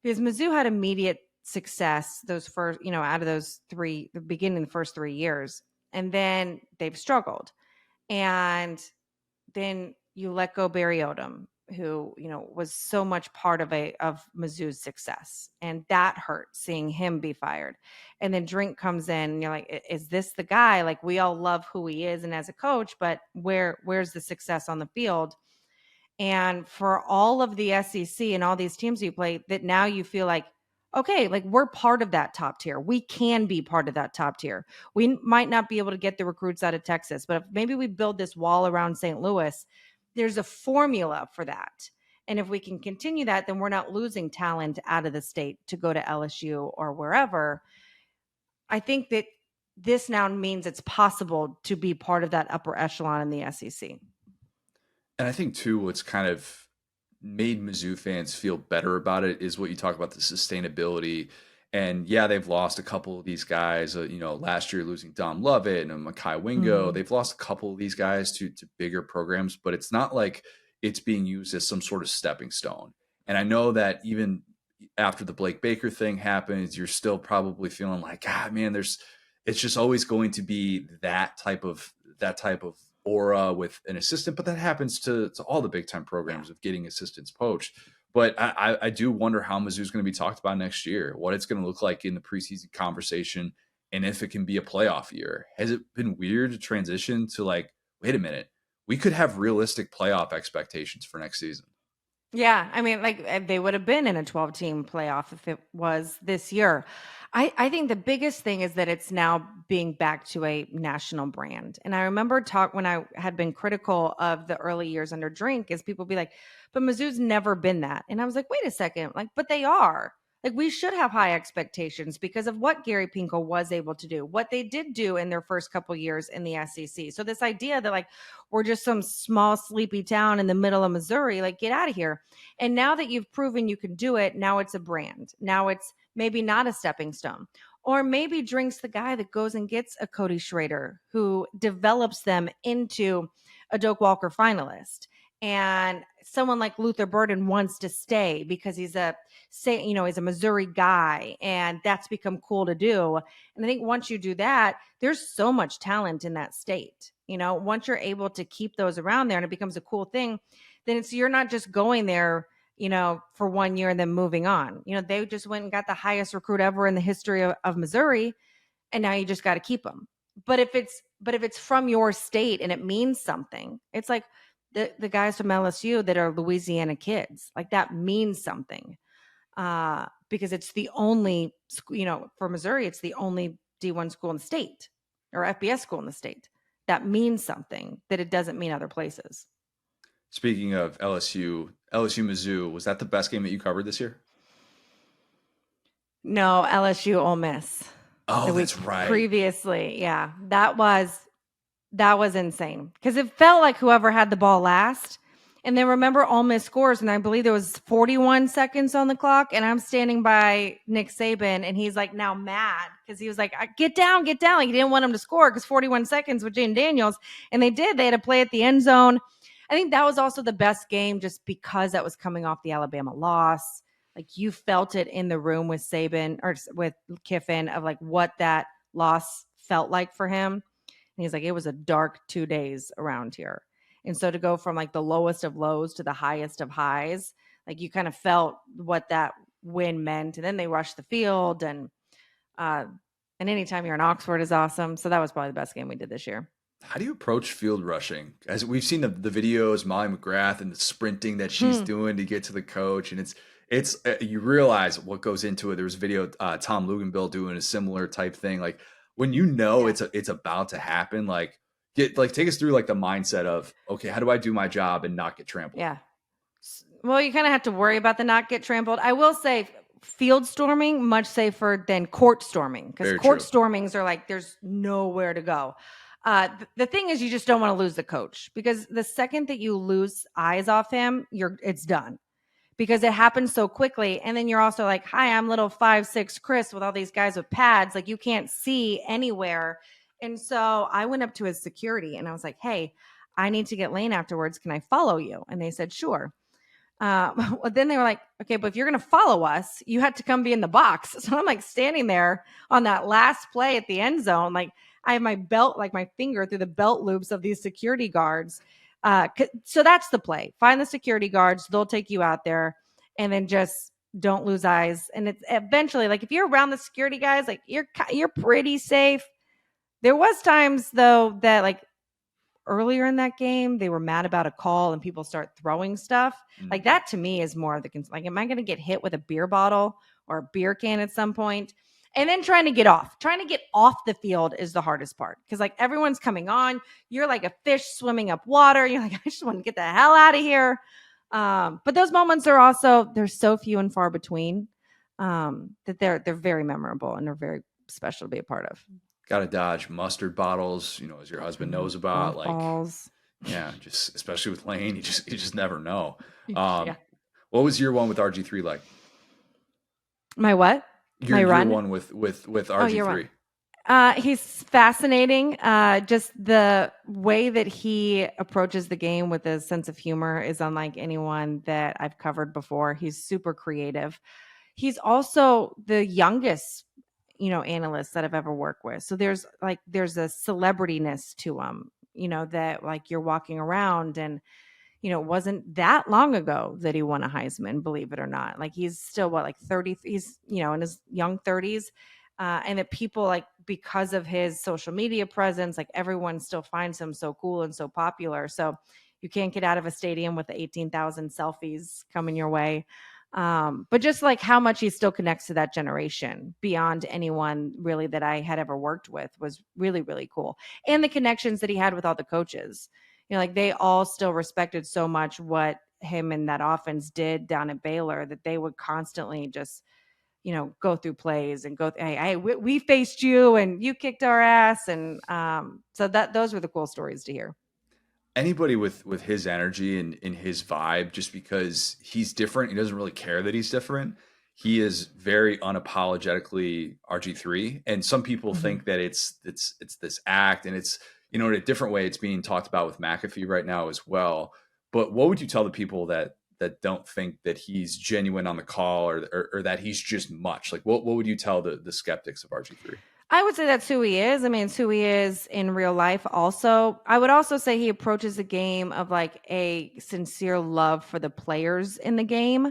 because Mizzou had immediate success those first, out of those 3, the beginning of the first 3 years, and then they've struggled. And then you let go Barry Odom, who, was so much part of Mizzou's success. And that hurt seeing him be fired. And then Drink comes in and you're like, is this the guy? Like, we all love who he is and as a coach, but where's the success on the field? And for all of the SEC and all these teams you play, that now you feel like, okay, like we're part of that top tier. We can be part of that top tier. We might not be able to get the recruits out of Texas, but if maybe we build this wall around St. Louis, there's a formula for that. And if we can continue that, then we're not losing talent out of the state to go to LSU or wherever. I think that this now means it's possible to be part of that upper echelon in the SEC. And I think too, what's kind of made Mizzou fans feel better about it is what you talk about, the sustainability. And yeah, they've lost a couple of these guys, last year losing Dom Lovett and Mekhi Wingo. They've lost a couple of these guys to bigger programs, but it's not like it's being used as some sort of stepping stone. And I know that even after the Blake Baker thing happens, you're still probably feeling like, God, man, it's just always going to be that type of aura with an assistant, but that happens to all the big time programs of getting assistants poached. But I do wonder how Mizzou is going to be talked about next year, what it's going to look like in the preseason conversation, and if it can be a playoff year. Has it been weird to transition to like, wait a minute, we could have realistic playoff expectations for next season? Yeah, I mean, like they would have been in a 12-team playoff if it was this year. I think the biggest thing is that it's now being back to a national brand. And I remember when I had been critical of the early years under Drink, is people be like, but Mizzou's never been that. And I was like, wait a second, like, but they are. Like, we should have high expectations because of what Gary Pinkel was able to do, what they did do in their first couple years in the SEC. So this idea that like we're just some small sleepy town in the middle of Missouri, like get out of here. And now that you've proven you can do it, now it's a brand. Now it's maybe not a stepping stone. Or maybe Drink's the guy that goes and gets a Cody Schrader who develops them into a Doak Walker finalist. And someone like Luther Burden wants to stay because he's a Missouri guy, and that's become cool to do. And I think once you do that, there's so much talent in that state. Once you're able to keep those around there and it becomes a cool thing, then you're not just going there, for 1 year and then moving on. They just went and got the highest recruit ever in the history of Missouri, and now you just got to keep them. But if it's from your state and it means something, it's like the guys from LSU that are Louisiana kids, like that means something. Because it's the only, for Missouri, it's the only D1 school in the state or FBS school in the state. That means something that it doesn't mean other places. Speaking of LSU Mizzou, was that the best game that you covered this year? No, LSU Ole Miss. Oh, that's right. Previously, yeah, that was insane because it felt like whoever had the ball last. And then remember, Ole Miss scores, and I believe there was 41 seconds on the clock, and I'm standing by Nick Saban, and he's like now mad because he was like, get down. Like he didn't want him to score because 41 seconds with Jaden Daniels, and they did. They had to play at the end zone. I think that was also the best game just because that was coming off the Alabama loss. Like you felt it in the room with Saban or with Kiffin of like what that loss felt like for him. And he's like, it was a dark 2 days around here. And so to go from like the lowest of lows to the highest of highs, like you kind of felt what that win meant. And then they rushed the field, and anytime you're in Oxford is awesome. So that was probably the best game we did this year. How do you approach field rushing? As we've seen the videos, Molly McGrath and the sprinting that she's doing to get to the coach, and it's you realize what goes into it. There was a video Tom Luganbill doing a similar type thing. Like when it's about to happen, like take us through like the mindset of, okay, how do I do my job and not get trampled? Yeah. Well, you kind of have to worry about the not get trampled. I will say field storming much safer than court storming because court stormings are like there's nowhere to go. The thing is, you just don't want to lose the coach because the second that you lose eyes off him, it's done because it happens so quickly. And then you're also like, hi, I'm little 5'6" Kris with all these guys with pads. Like you can't see anywhere. And so I went up to his security and I was like, hey, I need to get Lane afterwards. Can I follow you? And they said, sure. Well, then they were like, okay, but if you're going to follow us, you had to come be in the box. So I'm like standing there on that last play at the end zone. Like I have my belt, like my finger through the belt loops of these security guards. So that's the play. Find the security guards. They'll take you out there and then just don't lose eyes. And it's eventually like, if you're around the security guys, like you're pretty safe. There was times though that like earlier in that game, they were mad about a call and people start throwing stuff. Like that to me is more of the like, am I going to get hit with a beer bottle or a beer can at some point? And then trying to get off the field is the hardest part because like everyone's coming on. You're like a fish swimming up water. You're like, I just want to get the hell out of here. But those moments are also, they're so few and far between that they're very memorable and they're very special to be a part of. Got to dodge mustard bottles, as your husband knows about. Like, balls. Yeah, just especially with Lane, you just never know. Yeah. What was year one with RG3 like? My what? Your My run? Year one with RG3. He's fascinating. Just the way that he approaches the game with a sense of humor is unlike anyone that I've covered before. He's super creative. He's also the youngest, analyst that I've ever worked with. So there's a celebrityness to him, that like you're walking around and, it wasn't that long ago that he won a Heisman, believe it or not. Like he's still 30, he's, in his young 30s. And that people like, because of his social media presence, like everyone still finds him so cool and so popular. So You can't get out of a stadium with 18,000 selfies coming your way. But just like how much he still connects to that generation beyond anyone really that I had ever worked with was really, really cool. And the connections that he had with all the coaches, like they all still respected so much what him and that offense did down at Baylor that they would constantly just, go through plays and hey, we faced you and you kicked our ass. And so those were the cool stories to hear. Anybody with his energy and in his vibe, just because he's different, he doesn't really care that he's different. He is very unapologetically RG3, and some people think that it's this act, and it's in a different way. It's being talked about with McAfee right now as well. But what would you tell the people that don't think that he's genuine on the call, or that he's just much? Like, what would you tell the skeptics of RG3? I would say that's who he is. I mean, it's who he is in real life also. I would also say he approaches the game of like a sincere love for the players in the game.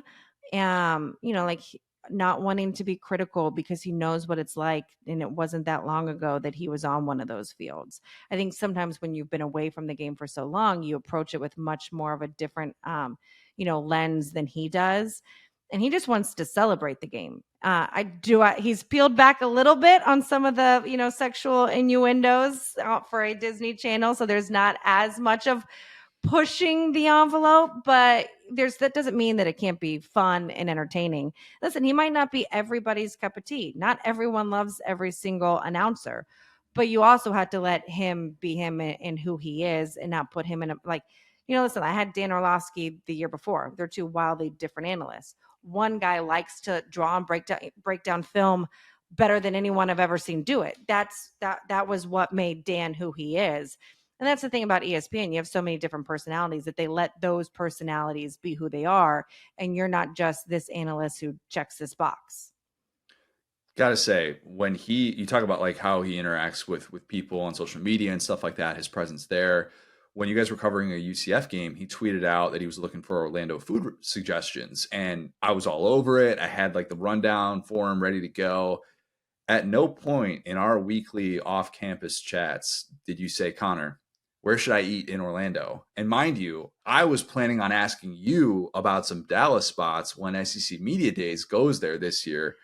Like not wanting to be critical because he knows what it's like. And it wasn't that long ago that he was on one of those fields. I think sometimes when you've been away from the game for so long, you approach it with much more of a different, lens than he does. And he just wants to celebrate the game. He's peeled back a little bit on some of the, sexual innuendos for a Disney Channel. So there's not as much of pushing the envelope, but that doesn't mean that it can't be fun and entertaining. Listen, he might not be everybody's cup of tea. Not everyone loves every single announcer, but you also have to let him be him in who he is and not put him in listen, I had Dan Orlovsky the year before. They're two wildly different analysts. One guy likes to draw and break down film better than anyone I've ever seen do it. That was what made Dan who he is. And that's the thing about ESPN. You have so many different personalities that they let those personalities be who they are. And you're not just this analyst who checks this box. Gotta say, when you talk about like how he interacts with people on social media and stuff like that, his presence there. When you guys were covering a UCF game, he tweeted out that he was looking for Orlando food suggestions, and I was all over it. I had like the rundown for him ready to go. At no point in our weekly off-campus chats did you say, Connor, where should I eat in Orlando? And mind you, I was planning on asking you about some Dallas spots when SEC Media Days goes there this year.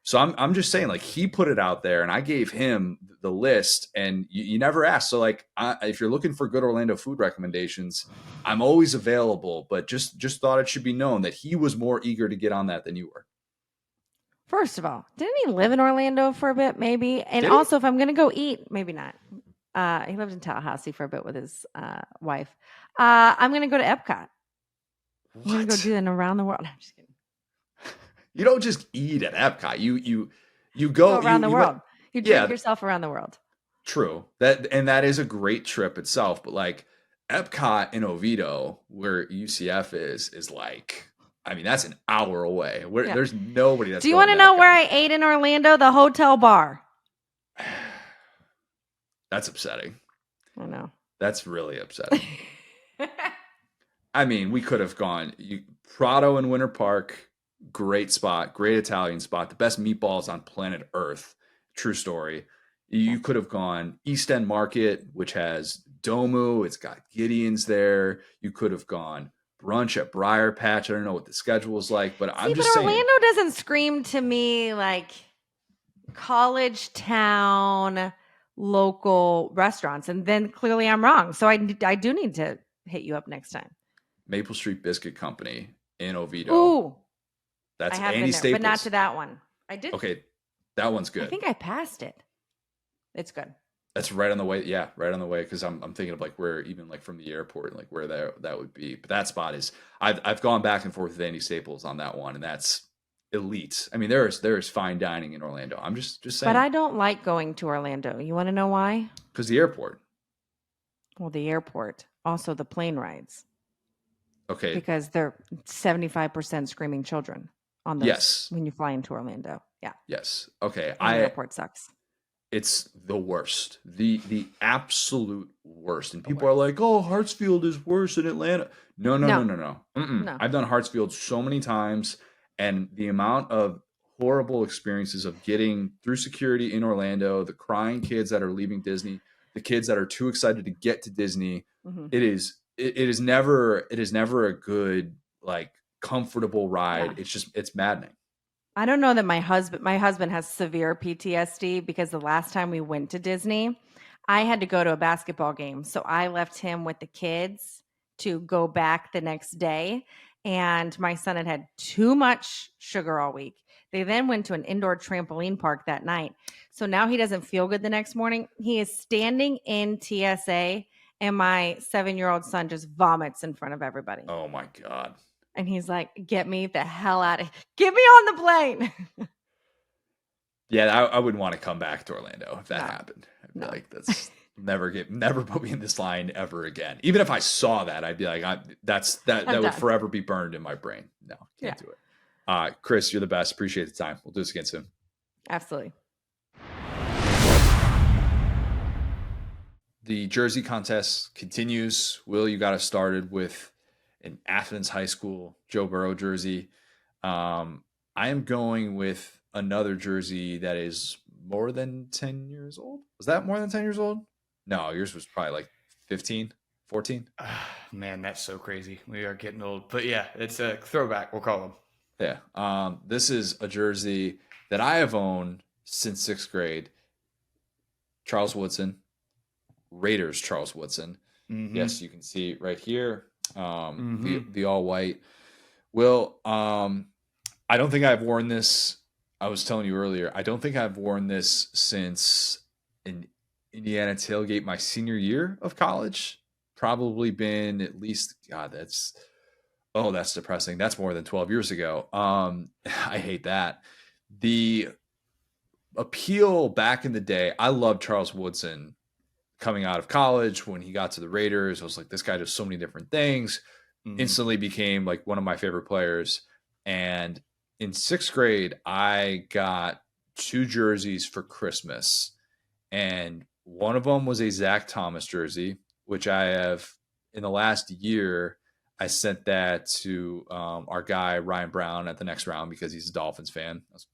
So I'm just saying, like, he put it out there, and I gave him the list, and you never asked. So, like, if you're looking for good Orlando food recommendations, I'm always available. But just thought it should be known that he was more eager to get on that than you were. First of all, didn't he live in Orlando for a bit, maybe? And Did also, if I'm going to go eat, maybe not. He lived in Tallahassee for a bit with his wife. I'm going to go to Epcot. What? I'm going to go do that around the world. I'm just kidding. You don't just eat at Epcot. You go around the world. You drink yeah, yourself around the world. True. That is a great trip itself. But like Epcot in Oviedo, where UCF is like, I mean, that's an hour away. There's nobody that's. Do you want to know where I ate in Orlando? The hotel bar. That's upsetting. I know. That's really upsetting. I mean, we could have gone Prado in Winter Park. Great spot, great Italian spot, the best meatballs on planet Earth. True story. You could have gone East End Market, which has Domu. It's got Gideon's there. You could have gone brunch at Briar Patch. I don't know what the schedule is like, but I'm just saying. Orlando doesn't scream to me like college town local restaurants, and then clearly I'm wrong. So I do need to hit you up next time. Maple Street Biscuit Company in Oviedo. Ooh. That's I have Andy been there, Staples. but not to that one. I did. Okay, that one's good. I think I passed it. It's good. That's right on the way. Yeah, right on the way. Because I'm thinking of like where even like from the airport, like where that would be. But that spot is. I've gone back and forth with Andy Staples on that one, and that's elite. I mean, there is fine dining in Orlando. I'm just saying. But I don't like going to Orlando. You want to know why? Because the airport. Well, the airport, also the plane rides. Okay. Because they're 75% screaming children on those. Yes. When you fly into Orlando. Yeah. Yes. Okay. And the airport sucks. It's the worst. The absolute worst. And people are like, "Oh, Hartsfield is worse than Atlanta." No. No. I've done Hartsfield so many times, and the amount of horrible experiences of getting through security in Orlando, the crying kids that are leaving Disney, the kids that are too excited to get to Disney, it is never a good, like, comfortable ride. Yeah. It's maddening. I don't know that my husband has severe PTSD because the last time we went to Disney, I had to go to a basketball game. So I left him with the kids to go back the next day. And my son had had too much sugar all week. They then went to an indoor trampoline park that night. So now he doesn't feel good the next morning. He is standing in TSA, and my 7-year-old son just vomits in front of everybody. Oh my God. And he's like, get me the hell out of here. Get me on the plane. Yeah, I wouldn't want to come back to Orlando if that No. happened. I'd be No. like, that's never put me in this line ever again. Even if I saw that, I'd be like, that would done. forever be burned in my brain. No, can't do it. Kris, you're the best. Appreciate the time. We'll do this again soon. Absolutely. The jersey contest continues. Will, you got us started with an Athens High School Joe Burrow jersey. I am going with another jersey that is more than 10 years old. Was that more than 10 years old? No, yours was probably like 15, 14. Man, that's so crazy. We are getting old. But yeah, it's a throwback, we'll call them. Yeah. This is a jersey that I have owned since 6th grade. Charles Woodson, Raiders Charles Woodson. Mm-hmm. Yes, you can see right here. The all white. Will, I don't think I've worn this. I was telling you earlier, I don't think I've worn this since an Indiana tailgate my senior year of college. Probably been at least, God, that's depressing. That's more than 12 years ago. I hate that. The appeal back in the day, I loved Charles Woodson coming out of college. When he got to the Raiders, I was like, this guy does so many different things. Instantly became like one of my favorite players. And in 6th grade, I got 2 jerseys for Christmas. And one of them was a Zach Thomas jersey, which I have, in the last year, I sent that to our guy, Ryan Brown, at the next round because he's a Dolphins fan. I was,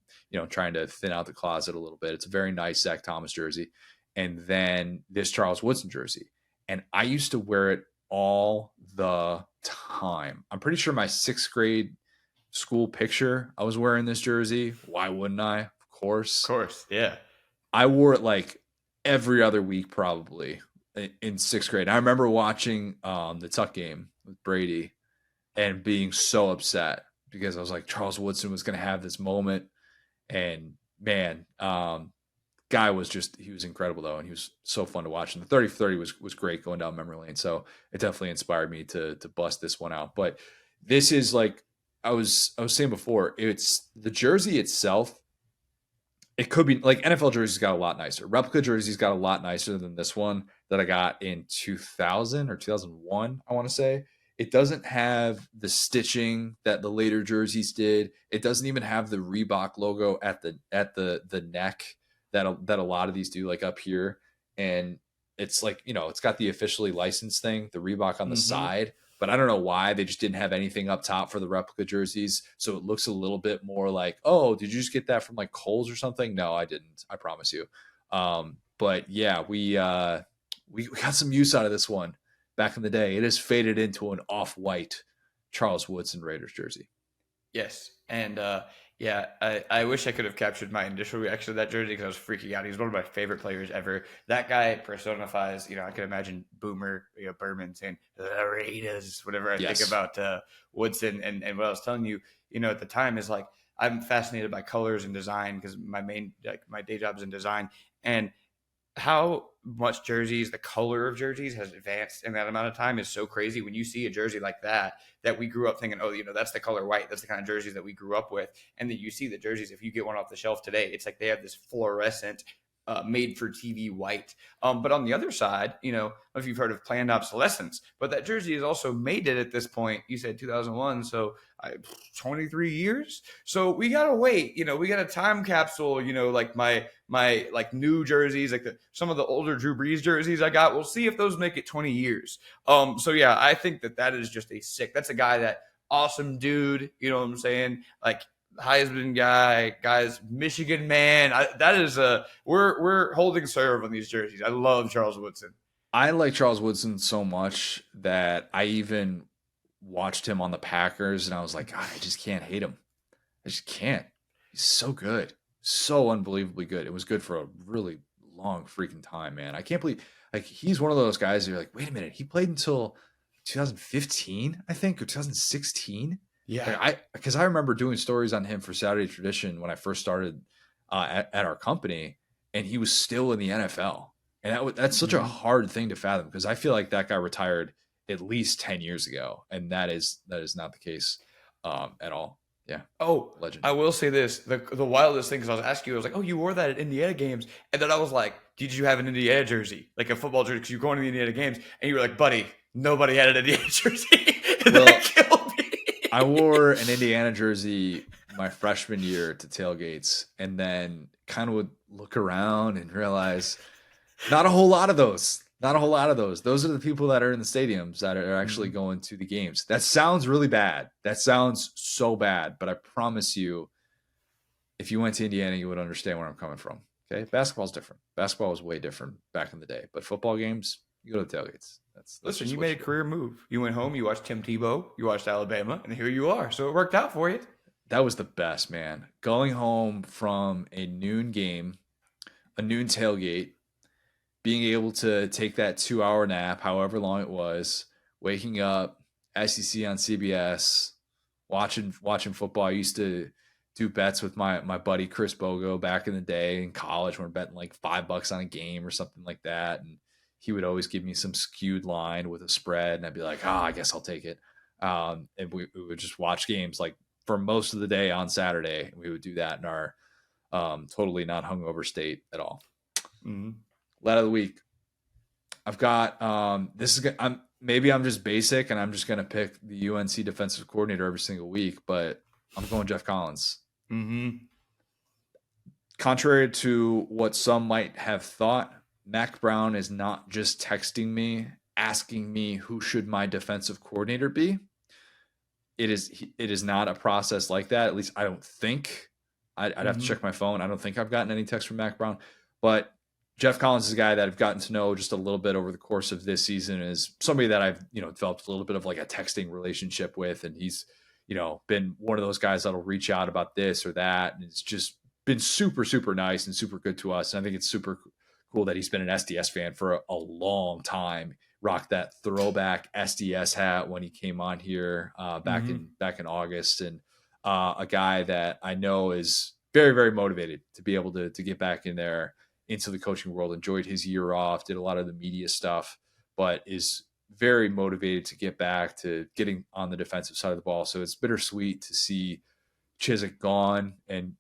trying to thin out the closet a little bit. It's a very nice Zach Thomas jersey. And then this Charles Woodson jersey. And I used to wear it all the time. I'm pretty sure my 6th grade school picture, I was wearing this jersey. Why wouldn't I? Of course, yeah. I wore it like every other week probably in 6th grade. I remember watching the Tuck game with Brady and being so upset because I was like, Charles Woodson was going to have this moment. And man, guy was he was incredible though. And he was so fun to watch. And the 30 for 30 was great going down memory lane. So it definitely inspired me to bust this one out. But this is like, I was saying before, it's the jersey itself. It could be like NFL jerseys got a lot nicer. Replica jerseys got a lot nicer than this one that I got in 2000 or 2001, I want to say. It doesn't have the stitching that the later jerseys did. It doesn't even have the Reebok logo at the neck that a lot of these do, like up here. And it's like, it's got the officially licensed thing, the Reebok on the side. But I don't know why they just didn't have anything up top for the replica jerseys. So it looks a little bit more like, oh, did you just get that from like Kohl's or something? No, I didn't. I promise you. But yeah, we got some use out of this one back in the day. It has faded into an off-white Charles Woodson Raiders jersey. Yes. And yeah, I wish I could have captured my initial reaction to that jersey because I was freaking out. He's one of my favorite players ever. That guy personifies, I can imagine Boomer, Berman saying, the Raiders, whatever I think about Woodson. And what I was telling you, at the time is like, I'm fascinated by colors and design because my day job is in design. And how much jerseys, the color of jerseys has advanced in that amount of time is so crazy. When you see a jersey like that we grew up thinking, oh, that's the color white. That's the kind of jerseys that we grew up with. And then you see the jerseys, if you get one off the shelf today, it's like they have this fluorescent made for TV white. But on the other side, I don't know if you've heard of planned obsolescence, but that jersey is also mated at this point. You said 2001, so 23 years. So we gotta wait. We got a time capsule. Like my like new jerseys, like some of the older Drew Brees jerseys I got. We'll see if those make it 20 years. So yeah, I think that is just that's a guy that awesome dude. You know what I'm saying? Like, Heisman guys, Michigan man. That is we're holding serve on these jerseys. I love Charles Woodson. I like Charles Woodson so much that I even watched him on the Packers, and I was like, God, I just can't hate him. I just can't. He's so good, so unbelievably good. It was good for a really long freaking time, man. I can't believe like he's one of those guys that you're like, wait a minute, he played until 2015, I think, or 2016. Yeah. Like because I remember doing stories on him for Saturday Tradition when I first started at our company, and he was still in the NFL, and that's such a hard thing to fathom because I feel like that guy retired at least 10 years ago, and that is not the case at all. Yeah. Oh, Legend. I will say this: the wildest thing, because I was asking you, I was like, "Oh, you wore that at Indiana games," and then I was like, "Did you have an Indiana jersey, like a football jersey? Because you're going to the Indiana games," and you were like, "Buddy, nobody had an Indiana jersey." And Well, that killed me. I wore an Indiana jersey my freshman year to tailgates, and then kind of would look around and realize not a whole lot of those. Not a whole lot of those. Those are the people that are in the stadiums that are actually going to the games. That sounds really bad. That sounds so bad. But I promise you, if you went to Indiana, you would understand where I'm coming from. Okay, basketball's different. Basketball was way different back in the day. But football games, you go to the tailgates. That's Listen, just you what made a do. career move. You went home, you watched Tim Tebow, you watched Alabama, and here you are. So it worked out for you. That was the best, man. Going home from a noon game, a noon tailgate, being able to take that 2 hour nap, however long it was, waking up, SEC on CBS, watching football. I used to do bets with my buddy Chris Bogo back in the day in college when we're betting like $5 on a game or something like that. And he would always give me some skewed line with a spread, and I'd be like, I guess I'll take it. And we would just watch games like for most of the day on Saturday. We would do that in our totally not hungover state at all. Mm-hmm. Let of the week. I've got I'm just basic and I'm just gonna pick the UNC defensive coordinator every single week, but I'm going Jeff Collins. Mm-hmm. Contrary to what some might have thought, Mac Brown is not just texting me asking me who should my defensive coordinator be. It is not a process like that. At least I don't think. I'd have to check my phone. I don't think I've gotten any text from Mac Brown, but Jeff Collins is a guy that I've gotten to know just a little bit over the course of this season, is somebody that I've, developed a little bit of like a texting relationship with. And he's, been one of those guys that'll reach out about this or that. And it's just been super, super nice and super good to us. And I think it's super cool that he's been an SDS fan for a long time. Rocked that throwback SDS hat when he came on here back in August. And a guy that I know is very, very motivated to be able to get back in there into the coaching world. Enjoyed his year off, did a lot of the media stuff, but is very motivated to get back to getting on the defensive side of the ball. So it's bittersweet to see Chizik gone, and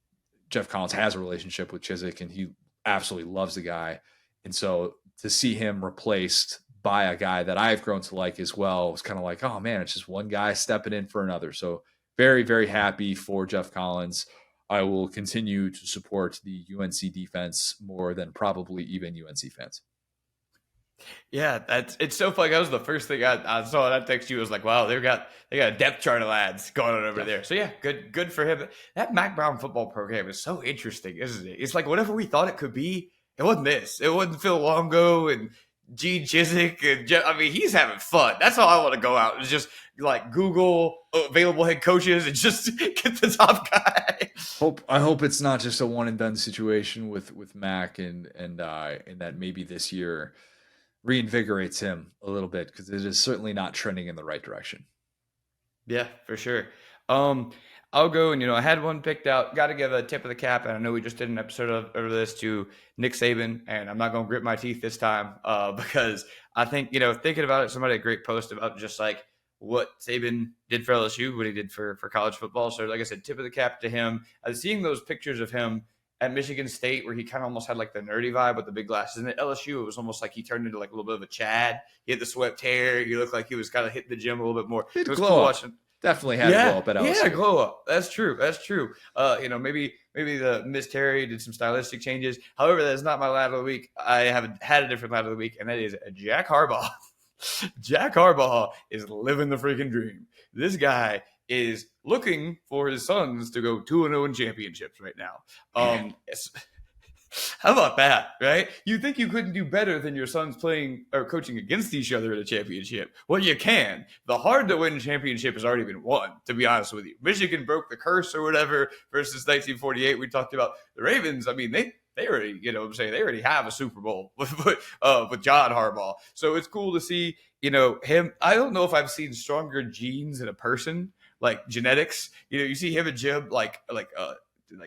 Jeff Collins has a relationship with Chizik and he absolutely loves the guy. And so to see him replaced by a guy that I've grown to like as well, was kind of like, oh man, it's just one guy stepping in for another. So very, very happy for Jeff Collins. I will continue to support the UNC defense more than probably even UNC fans. Yeah, it's so funny. That was the first thing I saw. That text you was like, wow, they got a depth chart of lads going on over there. So yeah, good for him. That Mac Brown football program is so interesting, isn't it? It's like whatever we thought it could be. It wasn't this. It wasn't Phil Longo and Gene Chizik and Jeff. I mean, he's having fun. That's all I want to go out is just like Google available head coaches and just get the top guy. I hope it's not just a one and done situation with Mac and that maybe this year reinvigorates him a little bit, because it is certainly not trending in the right direction. Yeah, for sure. I'll go and, I had one picked out. Got to give a tip of the cap, and I know we just did an episode of this to Nick Saban, and I'm not going to grit my teeth this time because I think, thinking about it, somebody had a great post about just like what Saban did for LSU, what he did for college football. So like I said, tip of the cap to him. I was seeing those pictures of him at Michigan State where he kind of almost had like the nerdy vibe with the big glasses. And at LSU, it was almost like he turned into like a little bit of a Chad. He had the swept hair. He looked like he was kind of hitting the gym a little bit more. It was cool watching. Definitely had a glow up at LSU. Yeah, glow up. That's true. Maybe the Miss Terry did some stylistic changes. However, that's not my lad of the week. I have had a different lad of the week, and that is Jack Harbaugh. Jack Harbaugh is living the freaking dream. This guy is looking for his sons to go 2-0 in championships right now. How about that, right? You think you couldn't do better than your sons playing or coaching against each other in a championship? Well, you can. The hard to win championship has already been won, to be honest with you. Michigan broke the curse or whatever versus 1948. We talked about the Ravens. I mean, they already, you know what I'm saying, they already have a Super Bowl with John Harbaugh. So it's cool to see, you know, him. I don't know if I've seen stronger genes in a person, like genetics. You know, you see him and Jim like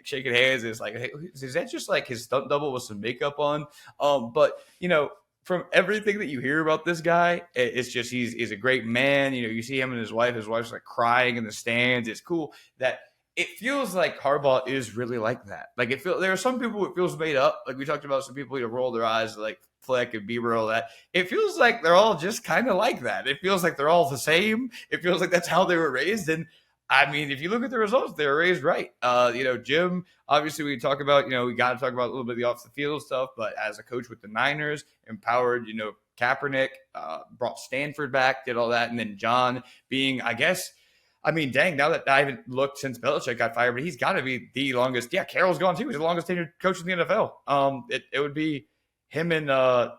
shaking hands. It's like, hey, is that just like his stunt double with some makeup on? But you know, from everything that you hear about this guy, it's just he's a great man. You know, you see him and his wife. His wife's like crying in the stands. It's cool that it feels like Harbaugh is really like that. Like there are some people it feels made up. Like we talked about, some people roll their eyes like Fleck and Bieber, all that. It feels like they're all just kind of like that. It feels like they're all the same. It feels like that's how they were raised. And I mean, if you look at the results, they were raised right. You know, Jim, obviously we talk about, you know, we got to talk about a little bit of the off the field stuff, but as a coach with the Niners, empowered, you know, Kaepernick, brought Stanford back, did all that. And then John being, I guess, I mean, dang, now that I haven't looked since Belichick got fired, but he's got to be the longest. Yeah, Carroll's gone too. He's the longest tenured coach in the NFL. It would be him and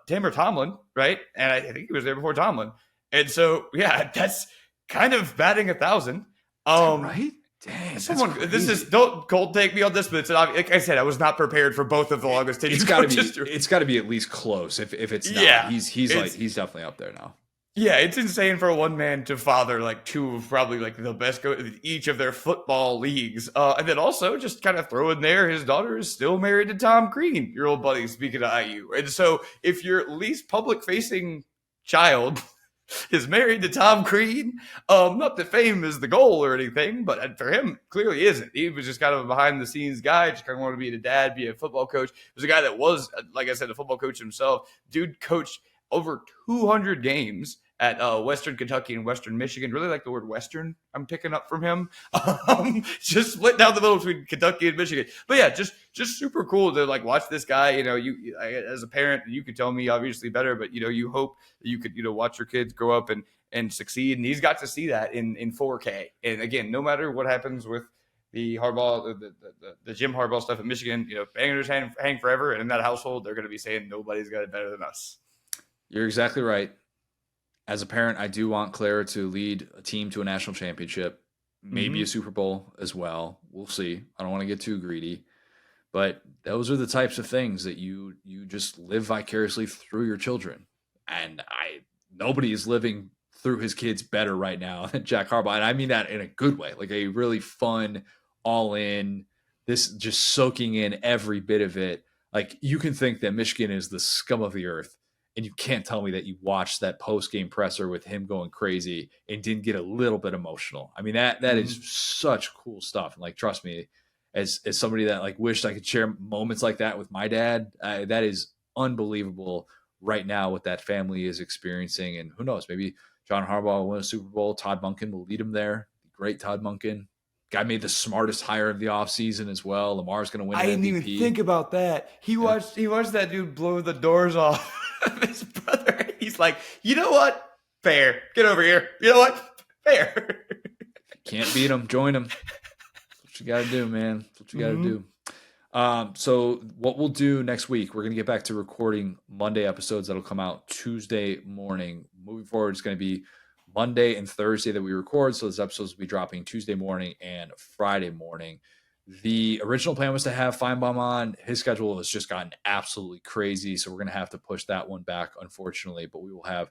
Tim or Tomlin, right? And I think he was there before Tomlin. And so, yeah, that's kind of batting 1,000. Right? Dang, This is, don't cold take me on this, but it's like I said, I was not prepared for both of the longest tenured coaches. It's got to be at least close. If it's not, yeah, he's definitely up there now. Yeah, it's insane for one man to father like two of probably like the best each of their football leagues. And then also just kind of throw in there, his daughter is still married to Tom Crean, your old buddy, speaking of IU. And so if your least public facing child is married to Tom Crean, not that fame is the goal or anything, but for him, clearly isn't. He was just kind of a behind the scenes guy, just kind of wanted to be a dad, be a football coach. He was a guy that was, like I said, a football coach himself. Dude coached over 200 games at Western Kentucky and Western Michigan. Really like the word Western I'm picking up from him. Just split down the middle between Kentucky and Michigan. But yeah, just super cool to like watch this guy. You know, you as a parent, you could tell me obviously better, but you know, you hope that you could, you know, watch your kids grow up and succeed. And he's got to see that in 4K. And again, no matter what happens with the Harbaugh, the Jim Harbaugh stuff in Michigan, you know, bangers hang forever. And in that household, they're going to be saying nobody's got it better than us. You're exactly right. As a parent, I do want Clara to lead a team to a national championship, maybe a Super Bowl as well. We'll see. I don't want to get too greedy, but those are the types of things that you just live vicariously through your children. And nobody is living through his kids better right now than Jack Harbaugh. And I mean that in a good way, like a really fun, all in, this just soaking in every bit of it. Like you can think that Michigan is the scum of the earth, and you can't tell me that you watched that post-game presser with him going crazy and didn't get a little bit emotional. I mean, that is such cool stuff. And like, trust me, as somebody that like wished I could share moments like that with my dad, that is unbelievable right now what that family is experiencing. And who knows, maybe John Harbaugh will win a Super Bowl. Todd Monken will lead him there. Great Todd Monken. Guy made the smartest hire of the offseason as well. Lamar's going to win. I didn't even think about that. He watched that dude blow the doors off of his brother. He's like, you know what? Fair. Get over here. You know what? Fair. Can't beat him. Join him. That's what you got to do, man. That's what you got to do. So what we'll do next week, we're going to get back to recording Monday episodes that'll come out Tuesday morning. Moving forward, it's going to be Monday and Thursday that we record. So those episodes will be dropping Tuesday morning and Friday morning. The original plan was to have Feinbaum on. His schedule has just gotten absolutely crazy. So we're going to have to push that one back, unfortunately. But we will have,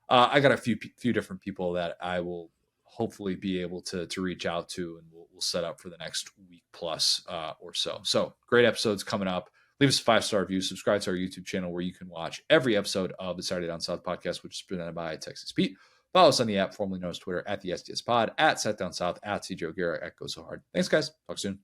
I got a few different people that I will hopefully be able to reach out to, and we'll set up for the next week plus or so. So great episodes coming up. Leave us a 5-star review. Subscribe to our YouTube channel where you can watch every episode of the Saturday Down South podcast, which is presented by Texas Pete. Follow us on the app, formerly known as Twitter, at the SDS Pod, at Set Down South, at CJ O'Gara, at Go So Hard. Thanks, guys. Talk soon.